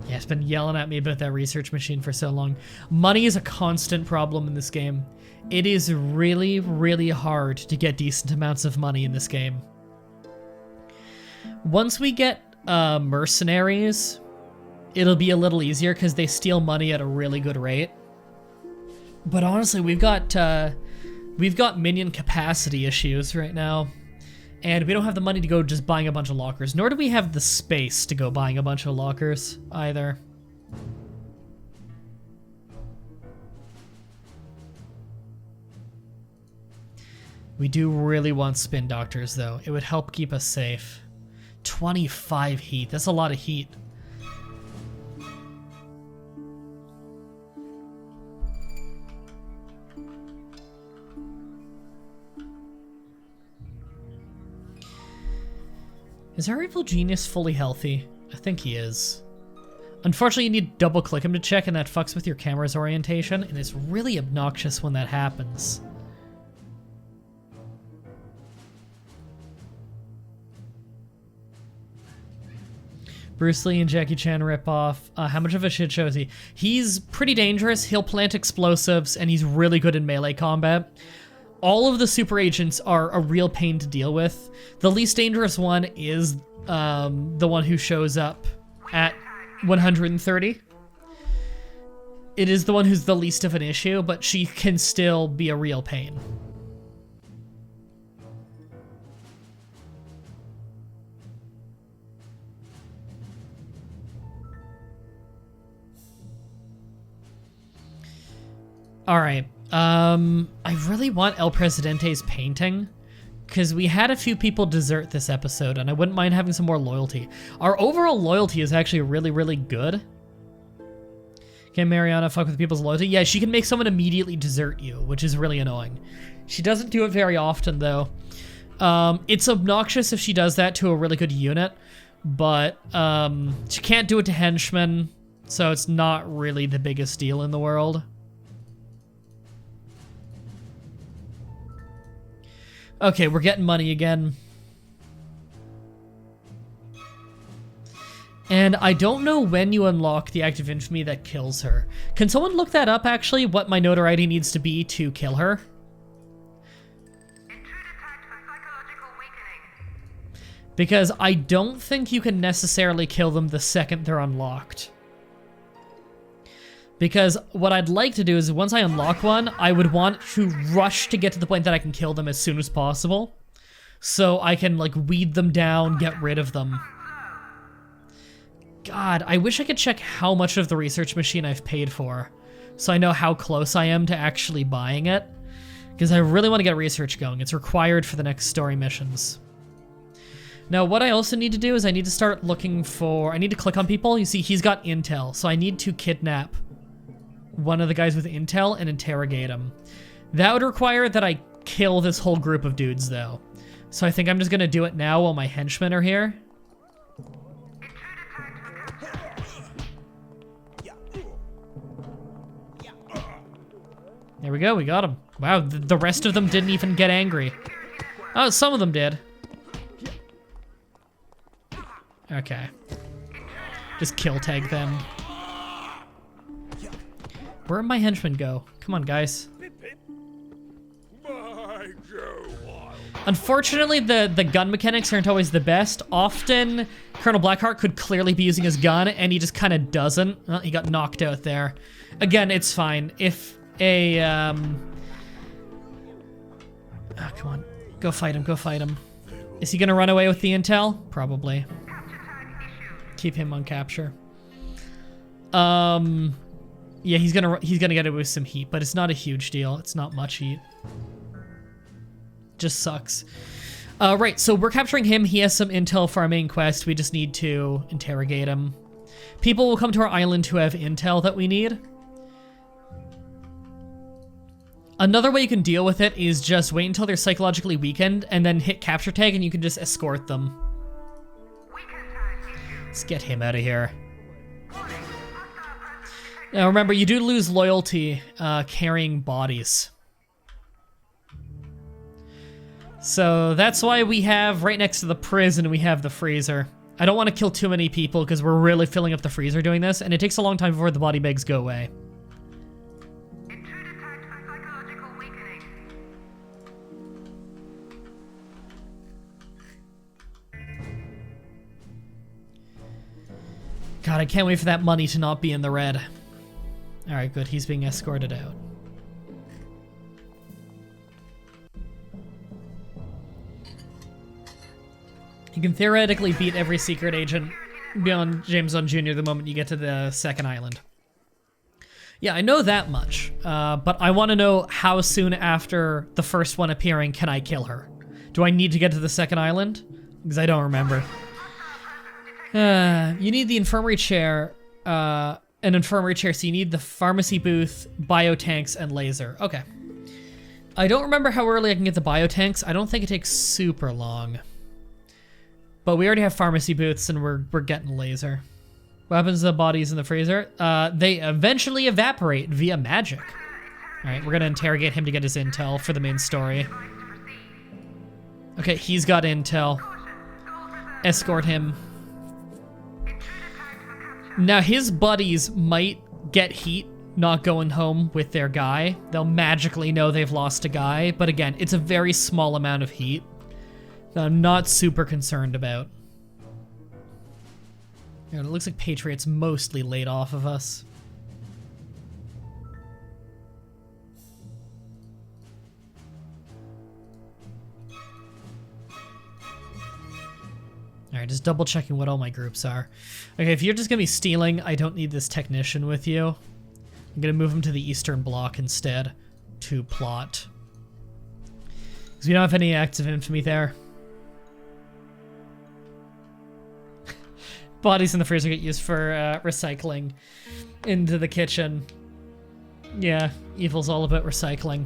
Yeah, it's been yelling at me about that research machine for so long. Money is a constant problem in this game. It is really, really hard to get decent amounts of money in this game. Once we get mercenaries, it'll be a little easier because they steal money at a really good rate. But honestly, we've got minion capacity issues right now. And we don't have the money to go just buying a bunch of lockers, nor do we have the space to go buying a bunch of lockers either. We do really want spin doctors, though. It would help keep us safe. 25 heat. That's a lot of heat. Is our evil genius fully healthy? I think he is. Unfortunately, you need to double click him to check, and that fucks with your camera's orientation, and it's really obnoxious when that happens. Bruce Lee and Jackie Chan ripoff. How much of a shit show is he? He's pretty dangerous. He'll plant explosives, and he's really good in melee combat. All of the super agents are a real pain to deal with. The least dangerous one is the one who shows up at 130. It is the one who's the least of an issue, but she can still be a real pain. All right. I really want El Presidente's painting, because we had a few people desert this episode, and I wouldn't mind having some more loyalty. Our overall loyalty is actually really, really good. Can Mariana fuck with people's loyalty? Yeah, she can make someone immediately desert you, which is really annoying. She doesn't do it very often, though. It's obnoxious if she does that to a really good unit, but she can't do it to henchmen, so it's not really the biggest deal in the world. Okay, we're getting money again. And I don't know when you unlock the act of infamy that kills her. Can someone look that up, actually? What my notoriety needs to be to kill her? Because I don't think you can necessarily kill them the second they're unlocked. Because what I'd like to do is once I unlock one, I would want to rush to get to the point that I can kill them as soon as possible. So I can like weed them down, get rid of them. God, I wish I could check how much of the research machine I've paid for, so I know how close I am to actually buying it. Because I really want to get research going. It's required for the next story missions. Now, what I also need to do is I need to start looking for... I need to click on people. You see, he's got intel, so I need to kidnap one of the guys with intel and interrogate him. That would require that I kill this whole group of dudes, though. So I think I'm just going to do it now while my henchmen are here. There we go, we got him. Wow, the rest of them didn't even get angry. Oh, some of them did. Okay. Just kill tag them. Where'd my henchmen go? Come on, guys. Unfortunately, the gun mechanics aren't always the best. Often, Colonel Blackheart could clearly be using his gun, and he just kind of doesn't. Well, he got knocked out there. Again, it's fine. If a, oh, come on. Go fight him, go fight him. Is he gonna run away with the intel? Probably. Keep him on capture. Yeah, he's gonna get it with some heat, but it's not a huge deal. It's not much heat. Just sucks. Right, so we're capturing him. He has some intel for our main quest. We just need to interrogate him. People will come to our island who have intel that we need. Another way you can deal with it is just wait until they're psychologically weakened and then hit capture tag and you can just escort them. Let's get him out of here. Now remember, you do lose loyalty carrying bodies. So that's why we have, right next to the prison, we have the freezer. I don't want to kill too many people because we're really filling up the freezer doing this, and it takes a long time before the body bags go away. God, I can't wait for that money to not be in the red. Alright, good. He's being escorted out. You can theoretically beat every secret agent beyond James Bond Jr. the moment you get to the second island. Yeah, I know that much, but I want to know how soon after the first one appearing can I kill her? Do I need to get to the second island? Because I don't remember. You need the infirmary chair, an infirmary chair, so you need the pharmacy booth, biotanks, and laser. Okay. I don't remember how early I can get the biotanks. I don't think it takes super long. But we already have pharmacy booths, and we're getting laser. What happens to the bodies in the freezer? They eventually evaporate via magic. Alright, we're gonna interrogate him to get his intel for the main story. Okay, he's got intel. Escort him. Now, his buddies might get heat not going home with their guy. They'll magically know they've lost a guy, but again, it's a very small amount of heat that I'm not super concerned about. Yeah, it looks like Patriot's mostly laid off of us. Alright, just double checking what all my groups are. Okay, if you're just gonna be stealing, I don't need this technician with you. I'm gonna move him to the Eastern Bloc instead to plot. Because we don't have any acts of infamy there. Bodies in the freezer get used for recycling into the kitchen. Yeah, Evil's all about recycling.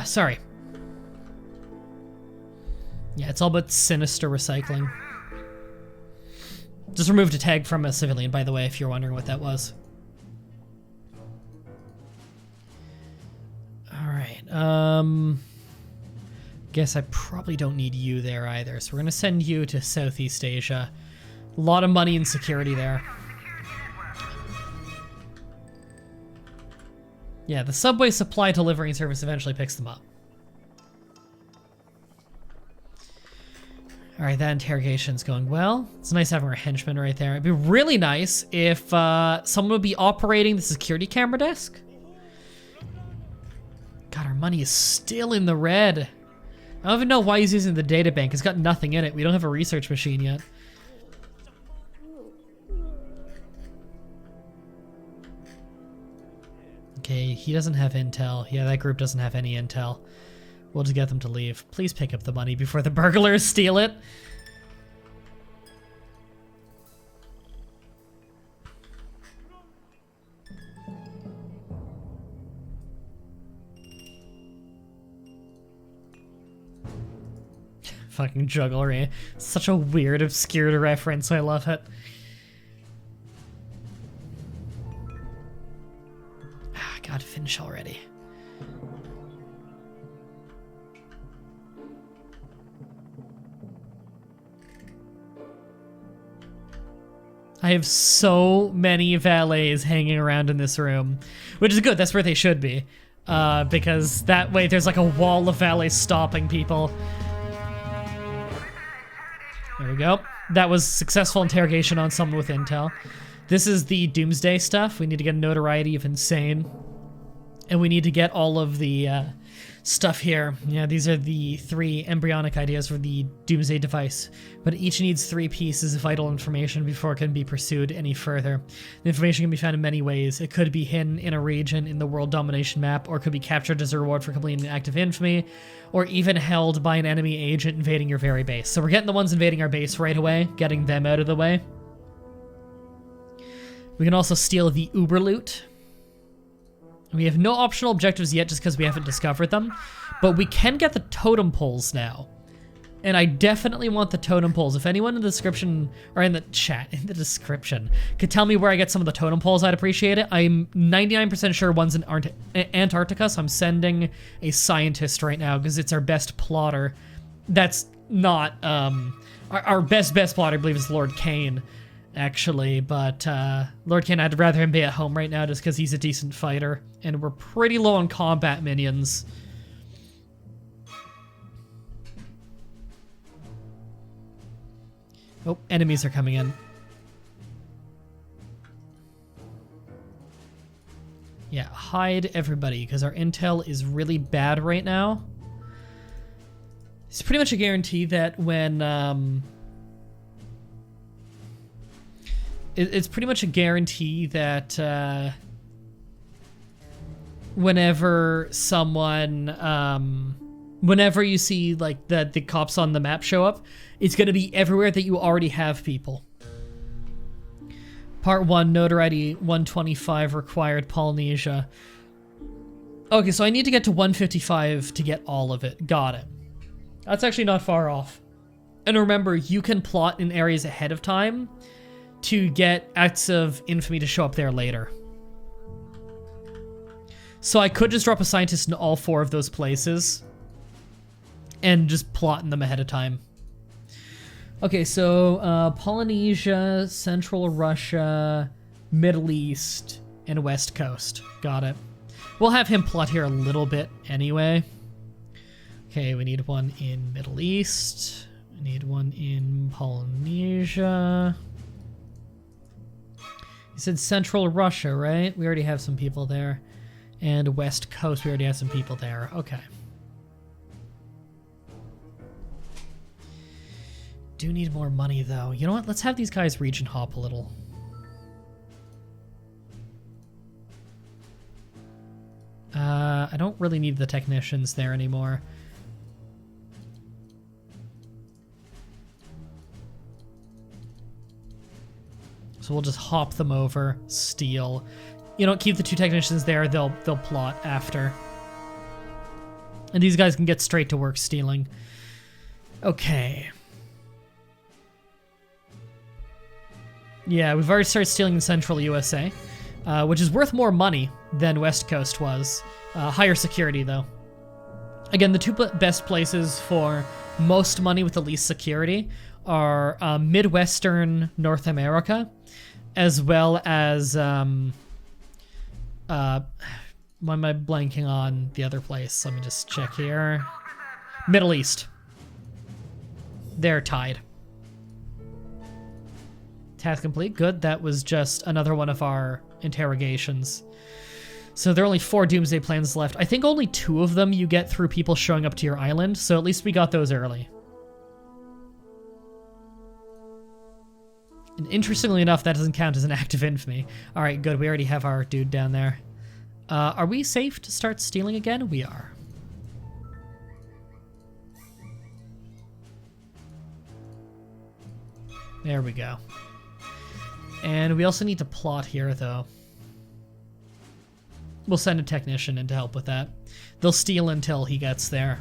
Sorry. Yeah, it's all about sinister recycling. Just removed a tag from a civilian, by the way, if you're wondering what that was. Alright, guess I probably don't need you there either, so we're gonna send you to Southeast Asia. A lot of money and security there. Yeah, the subway supply delivery service eventually picks them up. All right, that interrogation's going well. It's nice having our henchman right there. It'd be really nice if someone would be operating the security camera desk. God, our money is still in the red. I don't even know why he's using the data bank. It's got nothing in it. We don't have a research machine yet. Okay, he doesn't have intel. Yeah, that group doesn't have any intel. We'll just get them to leave. Please pick up the money before the burglars steal it. Fucking jugglery. Such a weird, obscure reference. I love it. Ah, God, finish already. I have so many valets hanging around in this room, which is good. That's where they should be, because that way there's like a wall of valets stopping people. There we go. That was successful interrogation on someone with intel. This is the Doomsday stuff. We need to get a notoriety of insane. And we need to get all of the stuff here. Yeah, these are the 3 embryonic ideas for the Doomsday device. But each needs 3 pieces of vital information before it can be pursued any further. The information can be found in many ways. It could be hidden in a region in the world domination map, or could be captured as a reward for completing an act of infamy, or even held by an enemy agent invading your very base. So we're getting the ones invading our base right away, getting them out of the way. We can also steal the Uber loot. We have no optional objectives yet just because we haven't discovered them, but we can get the totem poles now. And I definitely want the totem poles. If anyone in the description, or in the chat, in the description, could tell me where I get some of the totem poles, I'd appreciate it. I'm 99% sure one's in Antarctica, so I'm sending a scientist right now because it's our best plotter. That's not, our best plotter, I believe, is Lord Kane, actually, but Lord Kane, I'd rather him be at home right now just because he's a decent fighter, and we're pretty low on combat minions. Oh, enemies are coming in. Yeah, hide everybody, because our intel is really bad right now. It's pretty much a guarantee that when, it's pretty much a guarantee that, whenever someone, whenever you see, like, the cops on the map show up, it's going to be everywhere that you already have people. Part 1, notoriety 125 required, Polynesia. Okay, so I need to get to 155 to get all of it. Got it. That's actually not far off. And remember, you can plot in areas ahead of time to get acts of infamy to show up there later. So I could just drop a scientist in all 4 of those places and just plot in them ahead of time. Okay, so Polynesia, Central Russia, Middle East, and West Coast. Got it. We'll have him plot here a little bit anyway. Okay, we need one in Middle East. We need one in Polynesia. You said Central Russia, right? We already have some people there. And West Coast, we already have some people there. Okay. Do need more money, though. You know what? Let's have these guys region hop a little. I don't really need the technicians there anymore. So we'll just hop them over, steal. You know, keep the 2 technicians there. They'll plot after. And these guys can get straight to work stealing. Okay. Yeah, we've already started stealing in Central USA, which is worth more money than West Coast was. Higher security, though. Again, the 2 best places for most money with the least security are Midwestern North America, as well as... why am I blanking on the other place? Let me just check here. Middle East. They're tied. Task complete. Good. That was just another one of our interrogations. So there are only 4 Doomsday plans left. I think only 2 of them you get through people showing up to your island, so at least we got those early. And interestingly enough, that doesn't count as an act of infamy. Alright, good. We already have our dude down there. Are we safe to start stealing again? We are. There we go. And we also need to plot here, though. We'll send a technician in to help with that. They'll steal until he gets there,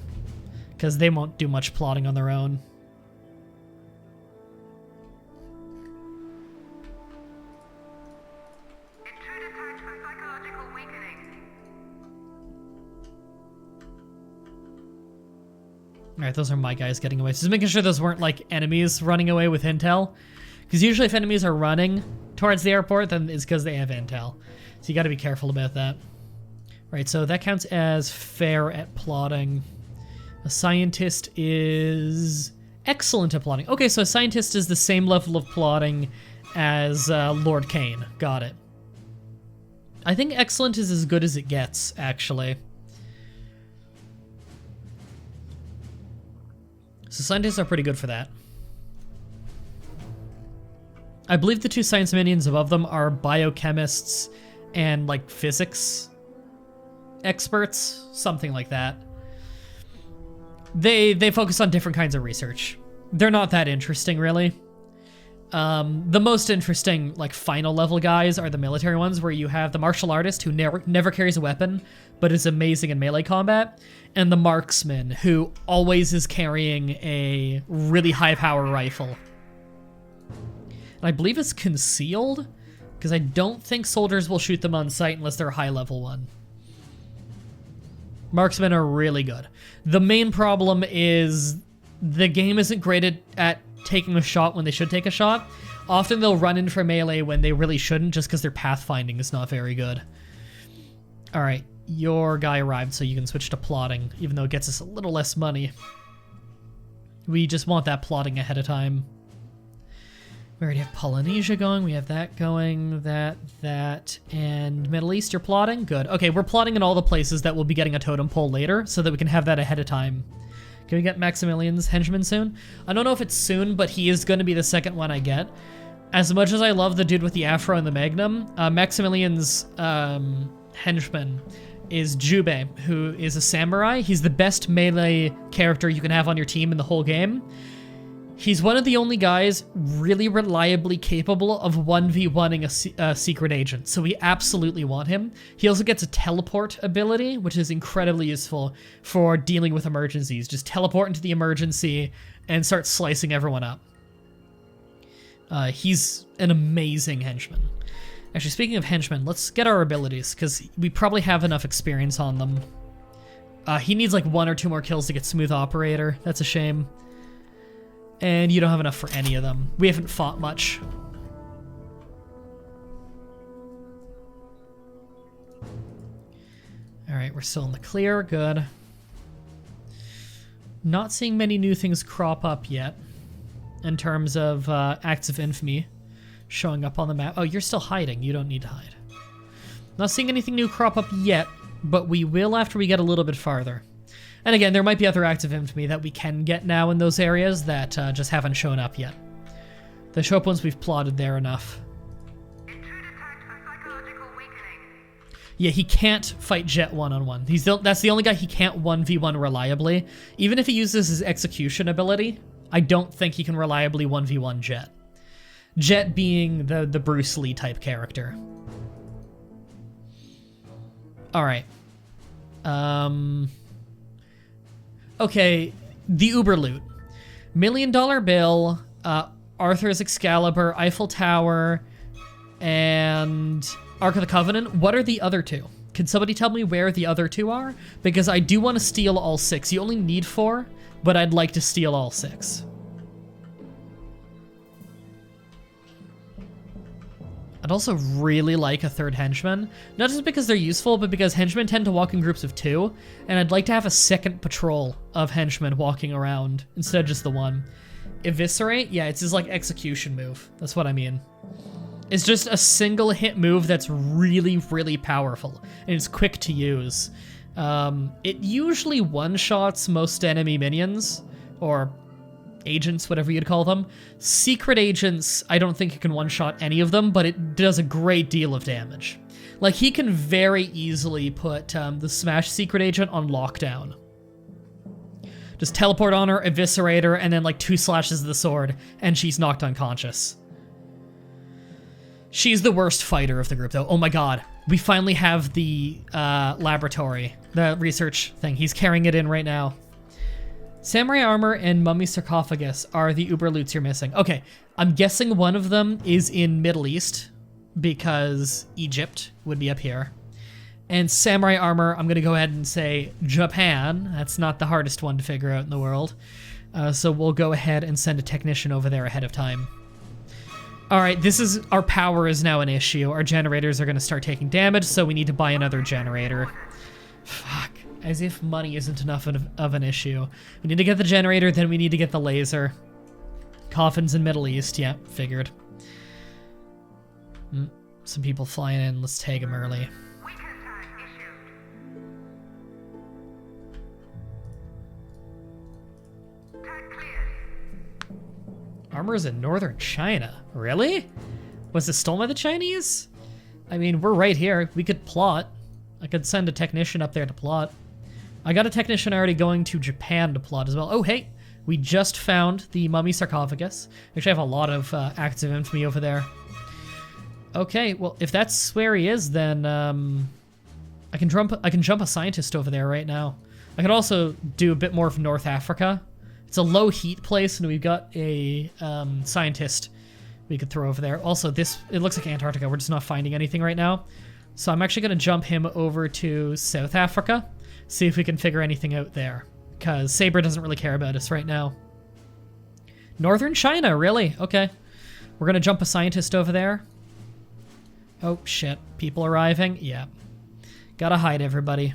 because they won't do much plotting on their own. Alright, those are my guys getting away. So just making sure those weren't, like, enemies running away with intel. Because usually if enemies are running towards the airport, then it's because they have intel. So you gotta be careful about that. Right, so that counts as fair at plotting. A scientist is excellent at plotting. Okay, so a scientist is the same level of plotting as Lord Kane. Got it. I think excellent is as good as it gets, actually. So scientists are pretty good for that. I believe the 2 science minions above them are biochemists and, like, physics experts, something like that. They focus on different kinds of research. They're not that interesting, really. The most interesting, like, final level guys are the military ones, where you have the martial artist who never carries a weapon, but is amazing in melee combat, and the marksman who always is carrying a really high power rifle. And I believe it's concealed, because I don't think soldiers will shoot them on sight unless they're a high level one. Marksmen are really good. The main problem is the game isn't great at taking a shot when they should take a shot. Often they'll run in for melee when they really shouldn't, just because their pathfinding is not very good. Alright, your guy arrived, so you can switch to plotting, even though it gets us a little less money. We just want that plotting ahead of time. We already have Polynesia going, we have that going, that, and Middle East, you're plotting? Good. Okay, we're plotting in all the places that we'll be getting a totem pole later, so that we can have that ahead of time. Can we get Maximilian's henchman soon? I don't know if it's soon, but he is going to be the second one I get. As much as I love the dude with the afro and the magnum, Maximilian's henchman is Jubei, who is a samurai. He's the best melee character you can have on your team in the whole game. He's one of the only guys really reliably capable of 1v1ing a secret agent, so we absolutely want him. He also gets a teleport ability, which is incredibly useful for dealing with emergencies. Just teleport into the emergency and start slicing everyone up. He's an amazing henchman. Actually, speaking of henchmen, let's get our abilities, because we probably have enough experience on them. He needs like 1 or 2 more kills to get Smooth Operator. That's a shame. And you don't have enough for any of them. We haven't fought much. Alright, we're still in the clear. Good. Not seeing many new things crop up yet in terms of acts of infamy showing up on the map. Oh, you're still hiding. You don't need to hide. Not seeing anything new crop up yet, but we will after we get a little bit farther. And again, there might be other acts of infamy that we can get now in those areas that just haven't shown up yet. They show up once we've plotted there enough. Yeah, he can't fight Jet one-on-one. That's the only guy he can't 1v1 reliably. Even if he uses his execution ability, I don't think he can reliably 1v1 Jet. Jet being the Bruce Lee type character. Alright. Okay, the Uber loot. $1 Million Bill, Arthur's Excalibur, Eiffel Tower, and Ark of the Covenant. What are the other 2? Can somebody tell me where the other 2 are? Because I do want to steal all 6. You only need 4, but I'd like to steal all 6. I'd also really like a 3rd henchman, not just because they're useful, but because henchmen tend to walk in groups of 2, and I'd like to have a 2nd patrol of henchmen walking around instead of just the 1. Eviscerate? Yeah, it's his, like, execution move. That's what I mean. It's just a single hit move that's really, really powerful, and it's quick to use. It usually one-shots most enemy minions, or agents, whatever you'd call them. Secret agents, I don't think it can one-shot any of them, but it does a great deal of damage. Like, he can very easily put the Smash Secret Agent on lockdown. Just teleport on her, eviscerate her, and then, like, 2 slashes of the sword, and she's knocked unconscious. She's the worst fighter of the group, though. Oh my god. We finally have the laboratory, the research thing. He's carrying it in right now. Samurai armor and mummy sarcophagus are the uber loots you're missing. Okay, I'm guessing one of them is in Middle East, because Egypt would be up here. And samurai armor, I'm gonna go ahead and say Japan. That's not the hardest one to figure out in the world. So we'll go ahead and send a technician over there ahead of time. All right, our power is now an issue. Our generators are gonna start taking damage, so we need to buy another generator. Fuck, as if money isn't enough of an issue. We need to get the generator, then we need to get the laser. Coffins in Middle East, yeah, figured. Some people flying in, let's tag them early. Armor's in northern China. Really? Was it stolen by the Chinese? I mean, we're right here. We could plot. I could send a technician up there to plot. I got a technician already going to Japan to plot as well. Oh, hey, we just found the mummy sarcophagus. Actually, I have a lot of acts of infamy over there. Okay, well, if that's where he is, then I can jump a scientist over there right now. I could also do a bit more of North Africa. It's a low heat place, and we've got a scientist we could throw over there. Also, it looks like Antarctica. We're just not finding anything right now. So I'm actually going to jump him over to South Africa, see if we can figure anything out there, because Saber doesn't really care about us right now. Northern China, really? Okay. We're going to jump a scientist over there. Oh, shit. People arriving? Yeah. Gotta hide, everybody.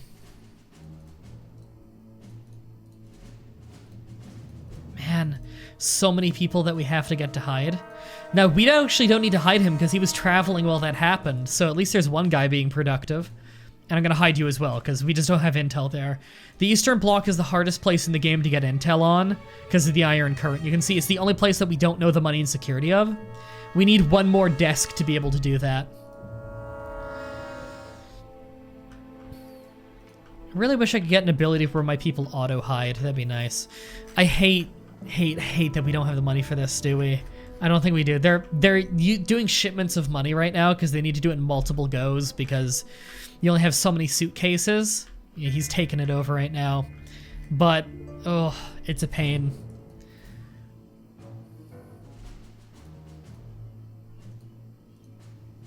Man, so many people that we have to get to hide. Now, we actually don't need to hide him because he was traveling while that happened, so at least there's one guy being productive. And I'm gonna hide you as well, because we just don't have intel there. The Eastern Bloc is the hardest place in the game to get intel on, because of the Iron Current. You can see it's the only place that we don't know the money and security of. We need one more desk to be able to do that. I really wish I could get an ability where my people auto-hide. That'd be nice. I hate that we don't have the money for this, do we? I don't think we do. They're doing shipments of money right now because they need to do it in multiple goes because you only have so many suitcases. Yeah, he's taking it over right now. But, oh, it's a pain.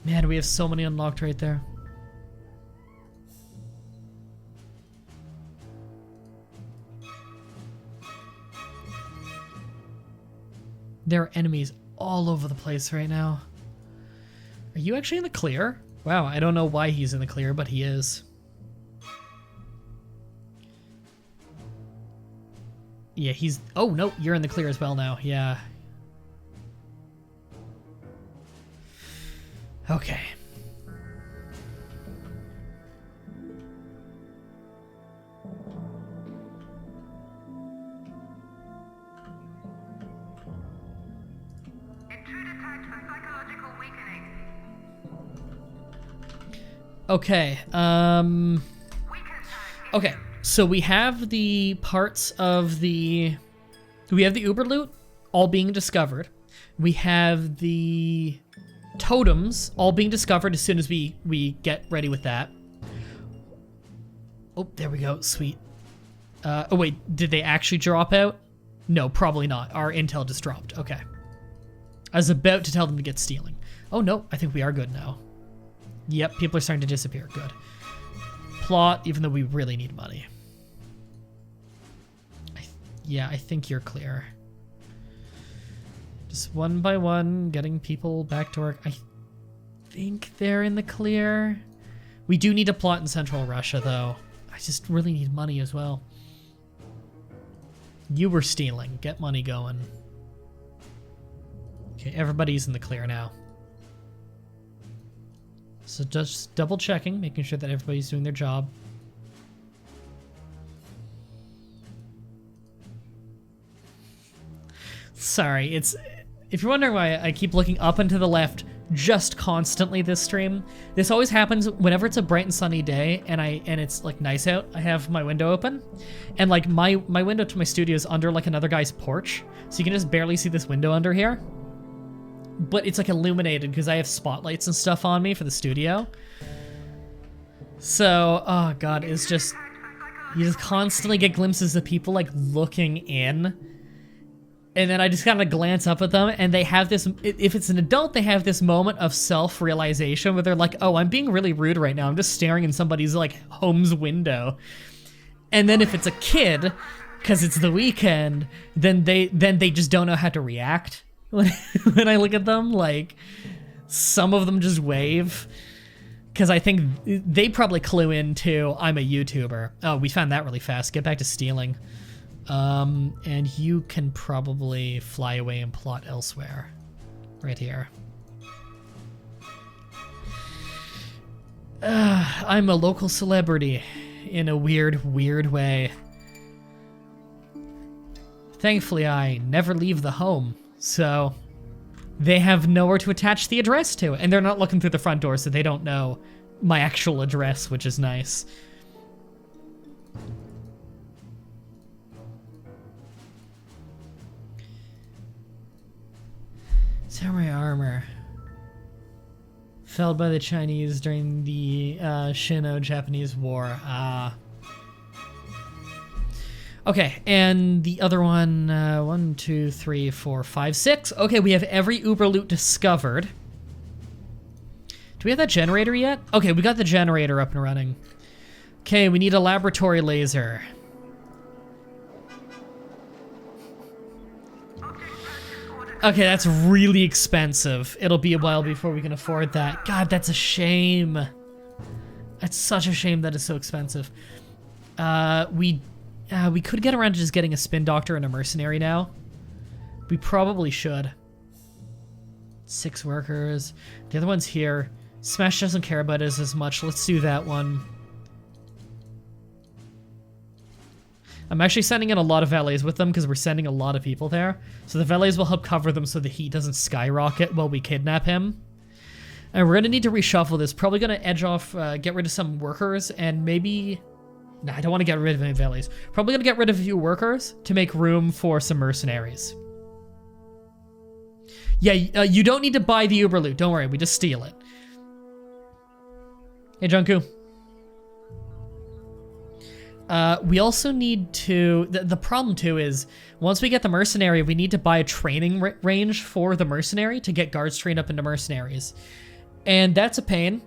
Man, we have so many unlocked right there. There are enemies all over the place right now. Are you actually in the clear? Wow, I don't know why he's in the clear, but he is. Yeah, he's... Oh, no, you're in the clear as well now. Yeah. Okay. Okay, okay, so we have the parts of we have the Uber loot all being discovered. We have the totems all being discovered as soon as we get ready with that. Oh, there we go, sweet. Oh wait, did they actually drop out? No, probably not. Our intel just dropped, okay. I was about to tell them to get stealing. Oh no, I think we are good now. Yep, people are starting to disappear. Good. Plot, even though we really need money. Yeah, I think you're clear. Just one by one, getting people back to work. I think they're in the clear. We do need to plot in Central Russia, though. I just really need money as well. You were stealing. Get money going. Okay, everybody's in the clear now. So just double checking, making sure that everybody's doing their job. Sorry, it's... If you're wondering why I keep looking up and to the left just constantly this stream, this always happens whenever it's a bright and sunny day and it's like nice out. I have my window open, and like my window to my studio is under like another guy's porch, so you can just barely see this window under here. But it's like illuminated because I have spotlights and stuff on me for the studio. So, oh god, it's just, you just constantly get glimpses of people like looking in. And then I just kind of glance up at them, and they have this, if it's an adult, they have this moment of self-realization where they're like, oh, I'm being really rude right now. I'm just staring in somebody's, like, home's window. And then if it's a kid, because it's the weekend, then they just don't know how to react when I look at them. Like, some of them just wave, because I think they probably clue into, I'm a YouTuber. Oh, we found that really fast. Get back to stealing. And you can probably fly away and plot elsewhere. Right here. I'm a local celebrity in a weird way. Thankfully, I never leave the home, so they have nowhere to attach the address to, and they're not looking through the front door, so they don't know my actual address, which is nice. Samurai armor. Felled by the Chinese during the Sino-Japanese War. Okay, and the other one, 1, 2, 3, 4, 5, 6. Okay, we have every Uber loot discovered. Do we have that generator yet? Okay, we got the generator up and running. Okay, we need a laboratory laser. Okay, that's really expensive. It'll be a while before we can afford that. God, that's a shame. That's such a shame that it's so expensive. We could get around to just getting a spin doctor and a mercenary now. We probably should. 6 workers. The other one's here. Smash doesn't care about us as much. Let's do that one. I'm actually sending in a lot of valets with them because we're sending a lot of people there. So the valets will help cover them so the heat doesn't skyrocket while we kidnap him. And we're going to need to reshuffle this. Probably going to edge off, get rid of some workers, and maybe... Nah, I don't want to get rid of any valets. Probably going to get rid of a few workers to make room for some mercenaries. Yeah, you don't need to buy the Uber loot. Don't worry, we just steal it. Hey, Junku. We also need to... The problem, too, is once we get the mercenary, we need to buy a training range for the mercenary to get guards trained up into mercenaries. And that's a pain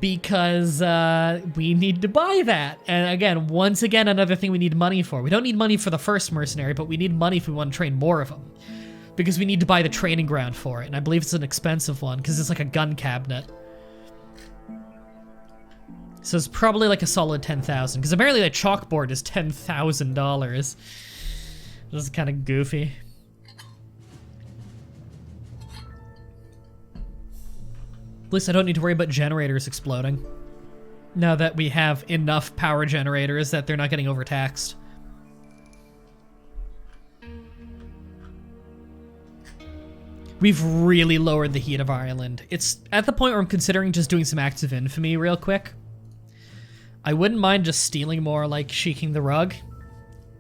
because we need to buy that. And again, once again, another thing we need money for. We don't need money for the first mercenary, but we need money if we want to train more of them. Because we need to buy the training ground for it. And I believe it's an expensive one because it's like a gun cabinet. So it's probably like a solid 10,000, because apparently that chalkboard is $10,000. This is kind of goofy. At least I don't need to worry about generators exploding. Now that we have enough power generators that they're not getting overtaxed. We've really lowered the heat of our island. It's at the point where I'm considering just doing some acts of infamy real quick. I wouldn't mind just stealing more, like Sheiking the Rug.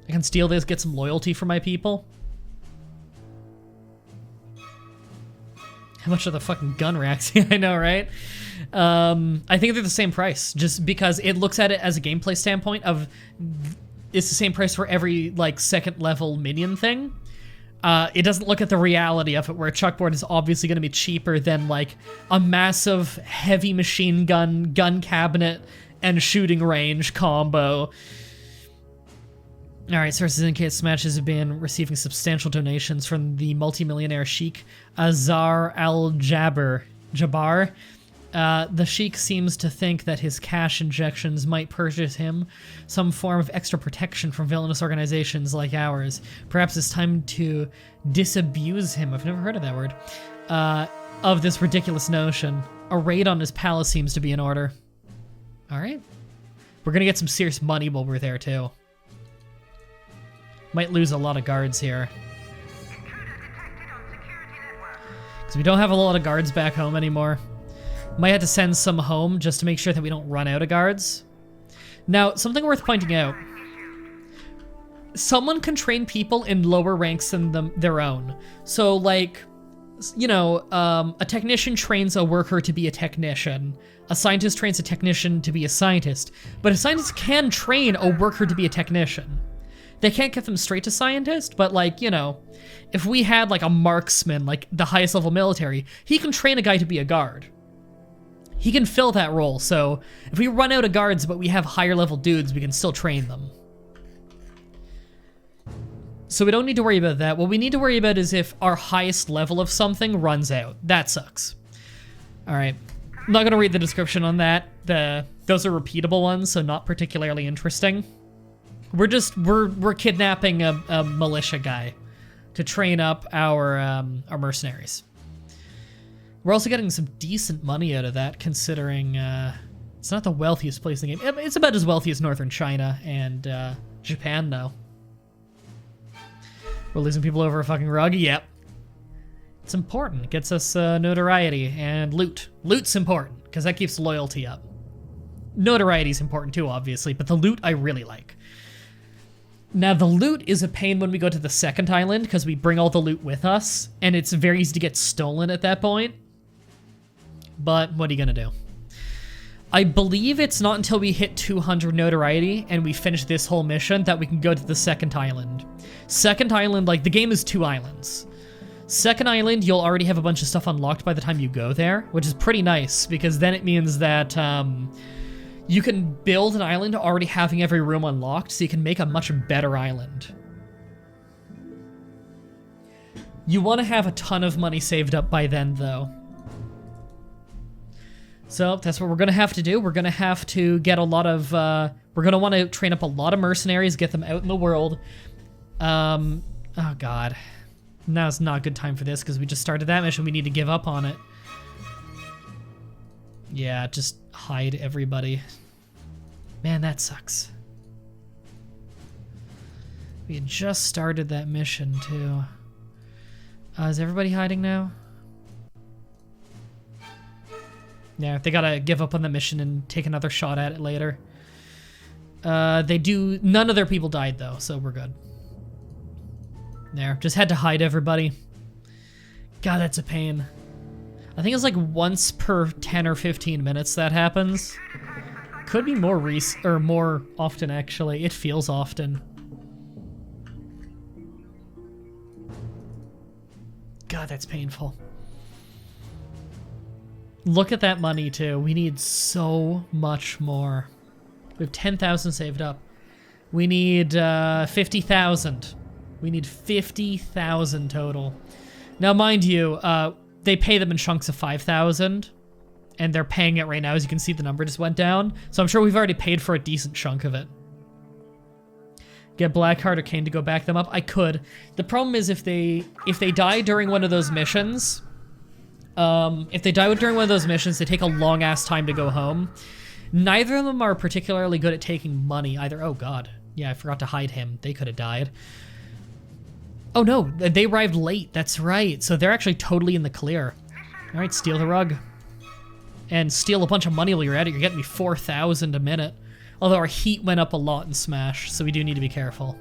I can steal this, get some loyalty for my people. How much are the fucking gun racks? I know, right? I think they're the same price, just because it looks at it as a gameplay standpoint of... It's the same price for every, like, second level minion thing. It doesn't look at the reality of it, where a chalkboard is obviously going to be cheaper than, like, a massive heavy machine gun cabinet and shooting range combo. Alright, sources indicate Smashes have been receiving substantial donations from the multimillionaire sheikh Azar al-Jabbar. The sheikh seems to think that his cash injections might purchase him some form of extra protection from villainous organizations like ours. Perhaps it's time to disabuse him. I've never heard of that word. of this ridiculous notion. A raid on his palace seems to be in order. All right. We're going to get some serious money while we're there, too. Might lose a lot of guards here. Because we don't have a lot of guards back home anymore. Might have to send some home just to make sure that we don't run out of guards. Now, something worth pointing out. Someone can train people in lower ranks than their own. So, like, you know, a technician trains a worker to be a technician. A scientist trains a technician to be a scientist. But a scientist can train a worker to be a technician. They can't get them straight to scientist, but, like, you know, if we had, like, a marksman, like, the highest level military, he can train a guy to be a guard. He can fill that role, so if we run out of guards but we have higher level dudes, we can still train them. So we don't need to worry about that. What we need to worry about is if our highest level of something runs out. That sucks. All right. I'm not going to read the description on that. Those are repeatable ones, so not particularly interesting. We're kidnapping a militia guy to train up our mercenaries. We're also getting some decent money out of that, considering it's not the wealthiest place in the game. It's about as wealthy as Northern China and Japan, though. We're losing people over a fucking rug? Yep. It's important. It gets us notoriety and loot. Loot's important, because that keeps loyalty up. Notoriety's important too, obviously, but the loot I really like. Now, the loot is a pain when we go to the second island, because we bring all the loot with us, and it's very easy to get stolen at that point. But what are you gonna do? I believe it's not until we hit 200 notoriety and we finish this whole mission that we can go to the second island. Second island, like, the game is 2 islands. Second island, you'll already have a bunch of stuff unlocked by the time you go there, which is pretty nice, because then it means that you can build an island already having every room unlocked, so you can make a much better island. You want to have a ton of money saved up by then, though. So that's what we're going to have to do. We're going to have to get a lot of... we're going to want to train up a lot of mercenaries, get them out in the world. Oh, God. Now's not a good time for this, because we just started that mission. We need to give up on it. Yeah, just hide everybody. Man, that sucks. We had just started that mission, too. Is everybody hiding now? Yeah, they gotta give up on the mission and take another shot at it later. They do... None of their people died, though, so we're good. There, just had to hide everybody. God, that's a pain. I think it's like once per 10 or 15 minutes that happens. Could be more more often, actually. It feels often. God, that's painful. Look at that money, too. We need so much more. We have 10,000 saved up. We need 50,000. We need 50,000 total. Now, mind you, they pay them in chunks of 5,000, and they're paying it right now. As you can see, the number just went down. So I'm sure we've already paid for a decent chunk of it. Get Blackheart or Kane to go back them up? I could. The problem is if they die during one of those missions... if they die during one of those missions, they take a long-ass time to go home. Neither of them are particularly good at taking money either. Oh, God. Yeah, I forgot to hide him. They could have died. Oh, no. They arrived late. That's right. So they're actually totally in the clear. All right, steal the rug. And steal a bunch of money while you're at it. You're getting me 4,000 a minute. Although our heat went up a lot in Smash, so we do need to be careful.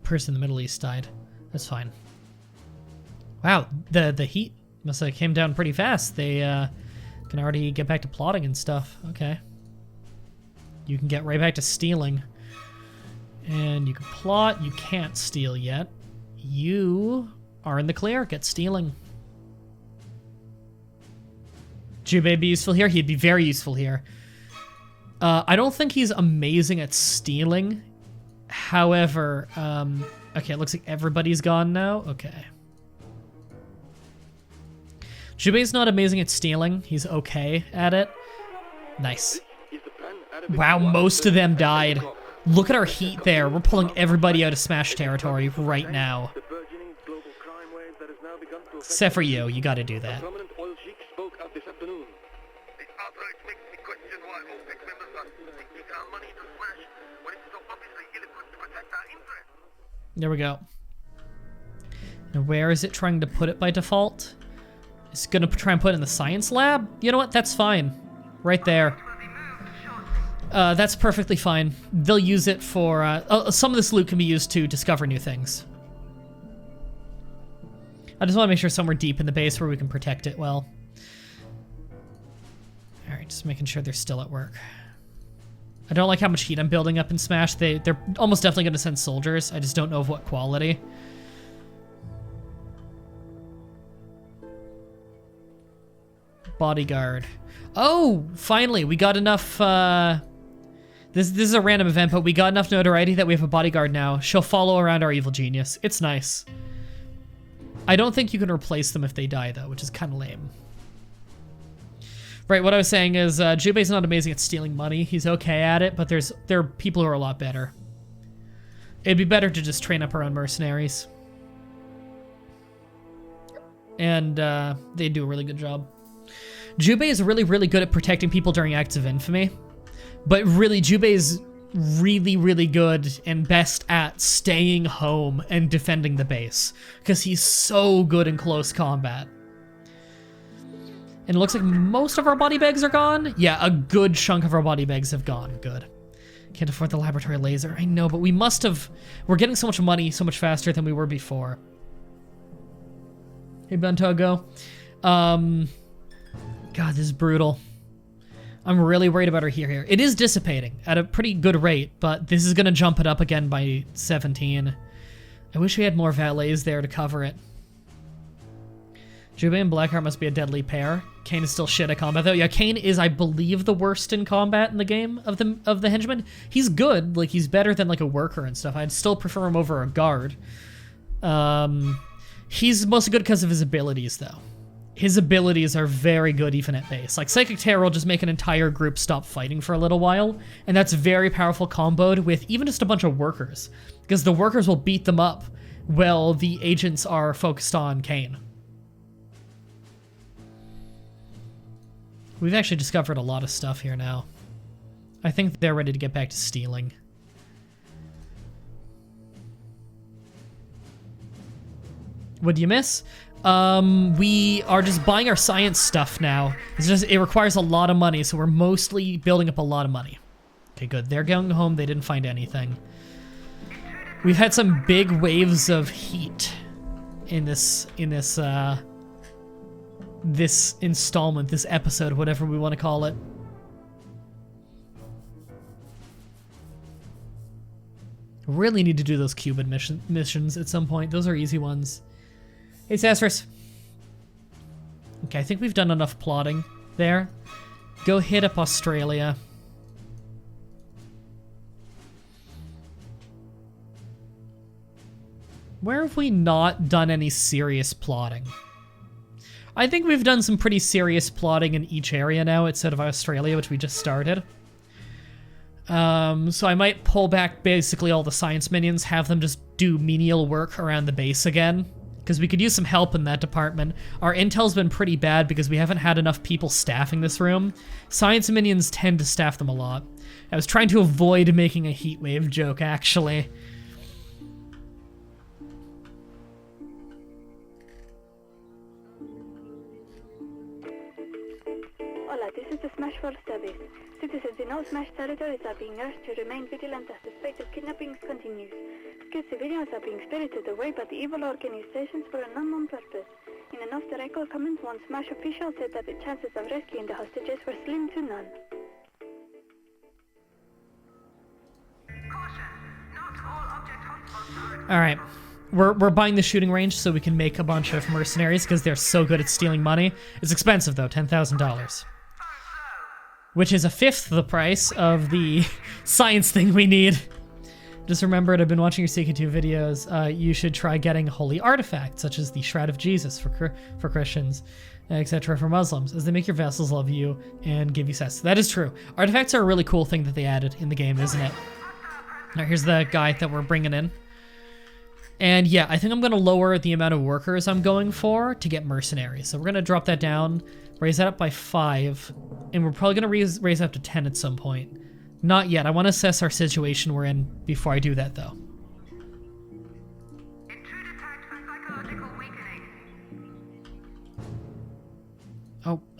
Person in the Middle East died. That's fine. Wow, the heat must have came down pretty fast. They can already get back to plotting and stuff. Okay. You can get right back to stealing. And you can plot. You can't steal yet. You are in the clear. Get stealing. Jubei be useful here? He'd be very useful here. I don't think he's amazing at stealing. However, okay, it looks like everybody's gone now. Okay. Jubei's not amazing at stealing. He's okay at it. Nice. Wow, most of them died. Look at our heat there. We're pulling everybody out of Smash territory right now. Except for you. You gotta do that. There we go. And where is it trying to put it by default? It's gonna try and put it in the science lab? You know what? That's fine. Right there. That's perfectly fine. They'll use it for... some of this loot can be used to discover new things. I just want to make sure somewhere deep in the base where we can protect it well. Alright, just making sure they're still at work. I don't like how much heat I'm building up in Smash. They're almost definitely going to send soldiers. I just don't know of what quality. Bodyguard. Oh, finally, we got enough, This is a random event, but we got enough notoriety that we have a bodyguard now. She'll follow around our evil genius. It's nice. I don't think you can replace them if they die, though, which is kind of lame. Right, what I was saying is, Jubei's not amazing at stealing money. He's okay at it, but there are people who are a lot better. It'd be better to just train up our own mercenaries. And, they do a really good job. Jubei is really, really good at protecting people during acts of infamy. But really, Jubei's really, really good and best at staying home and defending the base. Because he's so good in close combat. And it looks like most of our body bags are gone. Yeah, a good chunk of our body bags have gone. Good. Can't afford the laboratory laser. I know, but we must have... We're getting so much money so much faster than we were before. Hey, Bentogo. God, this is brutal. I'm really worried about our here. It is dissipating at a pretty good rate, but this is going to jump it up again by 17. I wish we had more valets there to cover it. Jubei and Blackheart must be a deadly pair. Kane is still shit at combat, though. Yeah, Kane is, I believe, the worst in combat in the game of the henchmen. He's good. Like, he's better than, like, a worker and stuff. I'd still prefer him over a guard. He's mostly good because of his abilities, though. His abilities are very good even at base. Like, Psychic Terror will just make an entire group stop fighting for a little while, and that's very powerful comboed with even just a bunch of workers, because the workers will beat them up while the agents are focused on Kane. We've actually discovered a lot of stuff here now. I think they're ready to get back to stealing. What do you miss? We are just buying our science stuff now. It requires a lot of money, so we're mostly building up a lot of money. Okay, good. They're going home. They didn't find anything. We've had some big waves of heat in this installment, this episode, whatever we want to call it. Really need to do those Cuban missions at some point. Those are easy ones. Hey, Sassarus. Okay, I think we've done enough plotting there. Go hit up Australia. Where have we not done any serious plotting? I think we've done some pretty serious plotting in each area now instead of Australia, which we just started. So I might pull back basically all the science minions, have them just do menial work around the base again. Because we could use some help in that department. Our intel's been pretty bad because we haven't had enough people staffing this room. Science minions tend to staff them a lot. I was trying to avoid making a heatwave joke, actually. Hola, this is the Smash World Service. Citizens in all Smash territories are being urged to remain vigilant as the spate of kidnappings continues. Skilled civilians are being spirited away by the evil organizations for an unknown purpose. In an off-the-record comment, one Smash official said that the chances of rescuing the hostages were slim to none. Alright. We're buying the shooting range so we can make a bunch of mercenaries because they're so good at stealing money. It's expensive, though, $10,000. Which is a fifth the price of the science thing we need. Just remembered, I've been watching your CK2 videos. You should try getting holy artifacts, such as the Shroud of Jesus for Christians. etc. for Muslims, as they make your vassals love you and give you sex. That is true. Artifacts are a really cool thing that they added in the game, isn't it? Now here's the guy that we're bringing in. And yeah, I think I'm going to lower the amount of workers I'm going for to get mercenaries. So we're going to drop that down, raise that up by 5, and we're probably going to raise it up to 10 at some point. Not yet. I want to assess our situation we're in before I do that, though.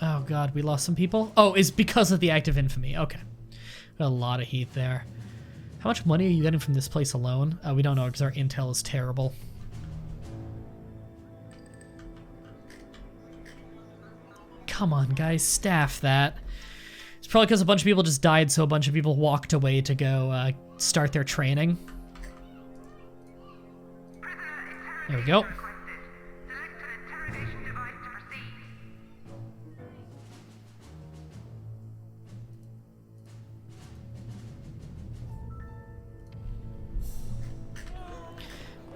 Oh god, we lost some people? Oh, it's because of the act of infamy. Okay. Got a lot of heat there. How much money are you getting from this place alone? We don't know because our intel is terrible. Come on, guys, staff that. It's probably because a bunch of people just died, so a bunch of people walked away to go start their training. There we go.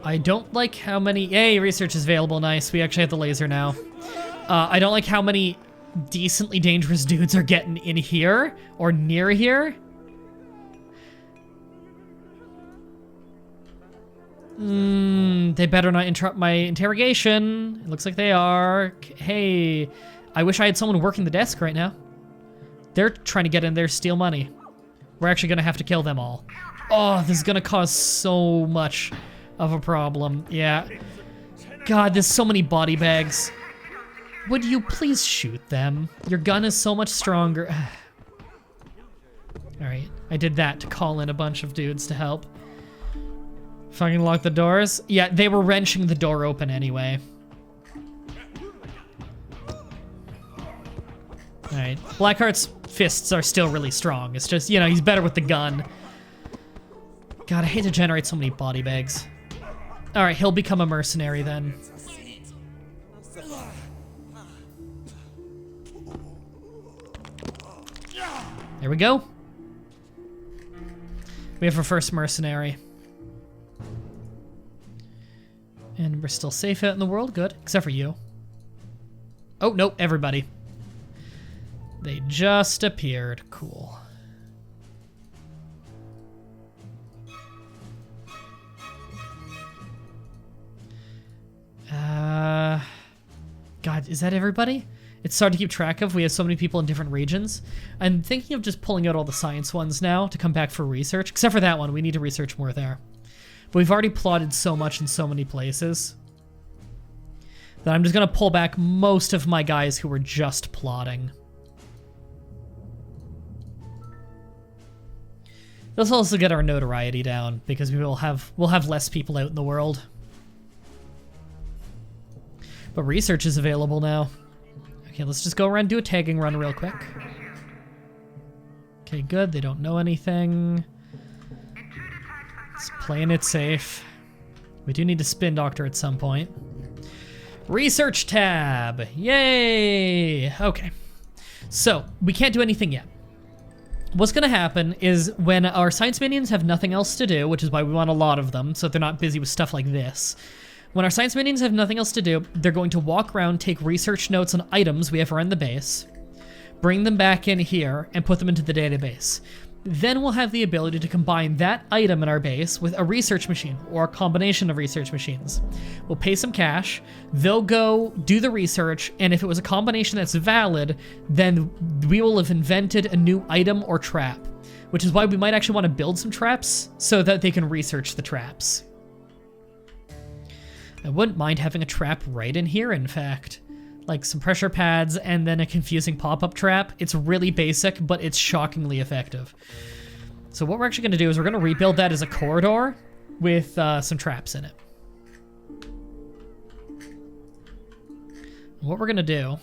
I don't like how many... Yay, research is available. Nice. We actually have the laser now. I don't like how many decently dangerous dudes are getting in here or near here. They better not interrupt my interrogation. It looks like they are. Hey, I wish I had someone working the desk right now. They're trying to get in there, steal money. We're actually going to have to kill them all. Oh, this is going to cause so much of a problem. Yeah. God, there's so many body bags. Would you please shoot them? Your gun is so much stronger. Alright, I did that to call in a bunch of dudes to help. Fucking lock the doors. Yeah, they were wrenching the door open anyway. Alright, Blackheart's fists are still really strong. It's just, you know, he's better with the gun. God, I hate to generate so many body bags. Alright, he'll become a mercenary then. There we go. We have our first mercenary. And we're still safe out in the world. Good. Except for you. Oh, no, everybody. They just appeared. Cool. God, is that everybody? It's hard to keep track of. We have so many people in different regions. I'm thinking of just pulling out all the science ones now to come back for research. Except for that one. We need to research more there. But we've already plotted so much in so many places that I'm just going to pull back most of my guys who were just plotting. This will also get our notoriety down because we'll have less people out in the world. But research is available now. Okay, let's just go around and do a tagging run real quick. Okay, good. They don't know anything. It's playing it safe. We do need to spin doctor at some point. Research tab. Yay! Okay. So, we can't do anything yet. What's going to happen is when our science minions have nothing else to do, which is why we want a lot of them, so they're not busy with stuff like this. When our science minions have nothing else to do, they're going to walk around, take research notes on items we have around the base, bring them back in here, and put them into the database. Then we'll have the ability to combine that item in our base with a research machine, or a combination of research machines. We'll pay some cash, they'll go do the research, and if it was a combination that's valid, then we will have invented a new item or trap, which is why we might actually want to build some traps so that they can research the traps. I wouldn't mind having a trap right in here, in fact. Like some pressure pads and then a confusing pop-up trap. It's really basic, but it's shockingly effective. So what we're actually going to do is we're going to rebuild that as a corridor with some traps in it. And what we're going to do...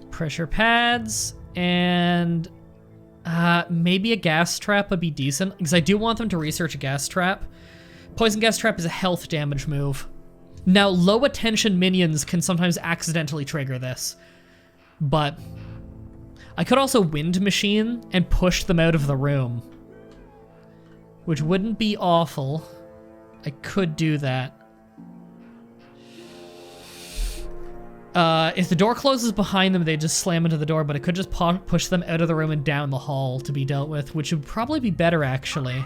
Pressure pads and maybe a gas trap would be decent, because I do want them to research a gas trap. Poison gas trap is a health damage move. Now, low attention minions can sometimes accidentally trigger this, but I could also wind machine and push them out of the room, which wouldn't be awful. I could do that. If the door closes behind them, they just slam into the door, but it could just push them out of the room and down the hall to be dealt with, which would probably be better, actually.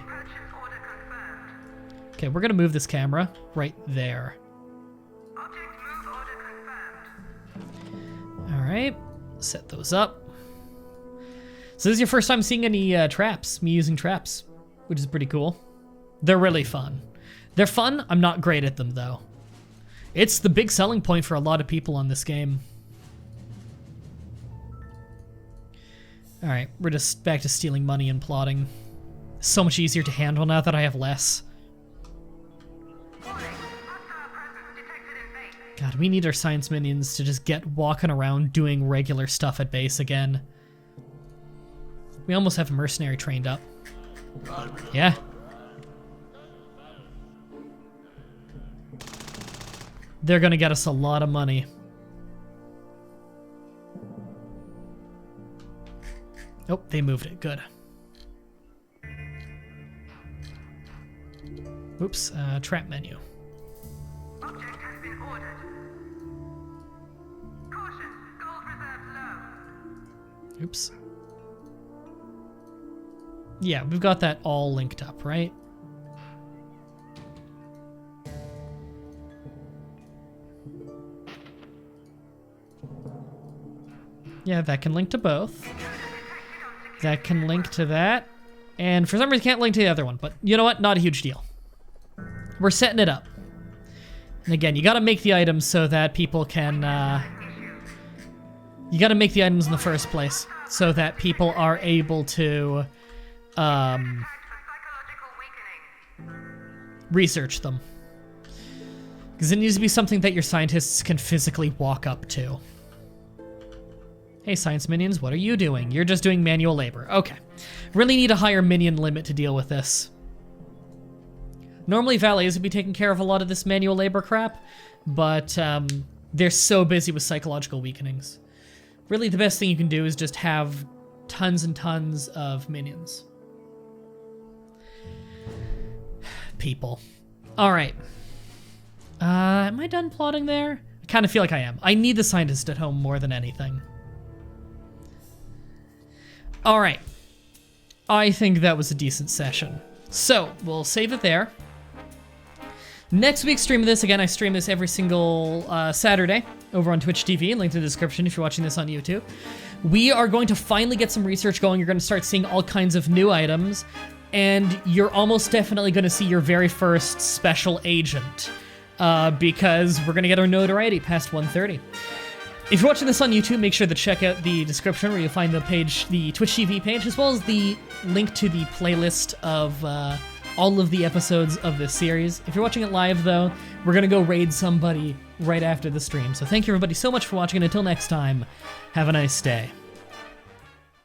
Okay, we're gonna move this camera right there. All right, set those up. So this is your first time seeing any traps, me using traps, which is pretty cool. They're really fun. They're fun, I'm not great at them though. It's the big selling point for a lot of people on this game. All right, we're just back to stealing money and plotting. So much easier to handle now that I have less. God, we need our science minions to just get walking around doing regular stuff at base again. We almost have a mercenary trained up. Yeah. They're gonna get us a lot of money. Oh, they moved it. Good. Oops, trap menu. Object has been ordered. Caution, gold reserve low. Oops. Yeah, we've got that all linked up, right? Yeah, that can link to both. That can link to that. And for some reason, can't link to the other one. But you know what? Not a huge deal. We're setting it up. And again, you gotta make the items so that people can... you gotta make the items in the first place so that people are able to... research them. Because it needs to be something that your scientists can physically walk up to. Hey, science minions, what are you doing? You're just doing manual labor. Okay. Really need a higher minion limit to deal with this. Normally, valets would be taking care of a lot of this manual labor crap, but they're so busy with psychological weakenings. Really, the best thing you can do is just have tons and tons of minions. People. All right. Am I done plotting there? I kind of feel like I am. I need the scientist at home more than anything. All right. I think that was a decent session. So, we'll save it there. Next week's stream of this, again, I stream this every single Saturday over on Twitch TV, link in the description if you're watching this on YouTube. We are going to finally get some research going. You're going to start seeing all kinds of new items, and you're almost definitely going to see your very first special agent, because we're going to get our notoriety past 130. If you're watching this on YouTube, make sure to check out the description where you'll find the page, the Twitch TV page, as well as the link to the playlist of all of the episodes of this series. If you're watching it live, though, we're going to go raid somebody right after the stream. So thank you, everybody, so much for watching, and until next time, have a nice day.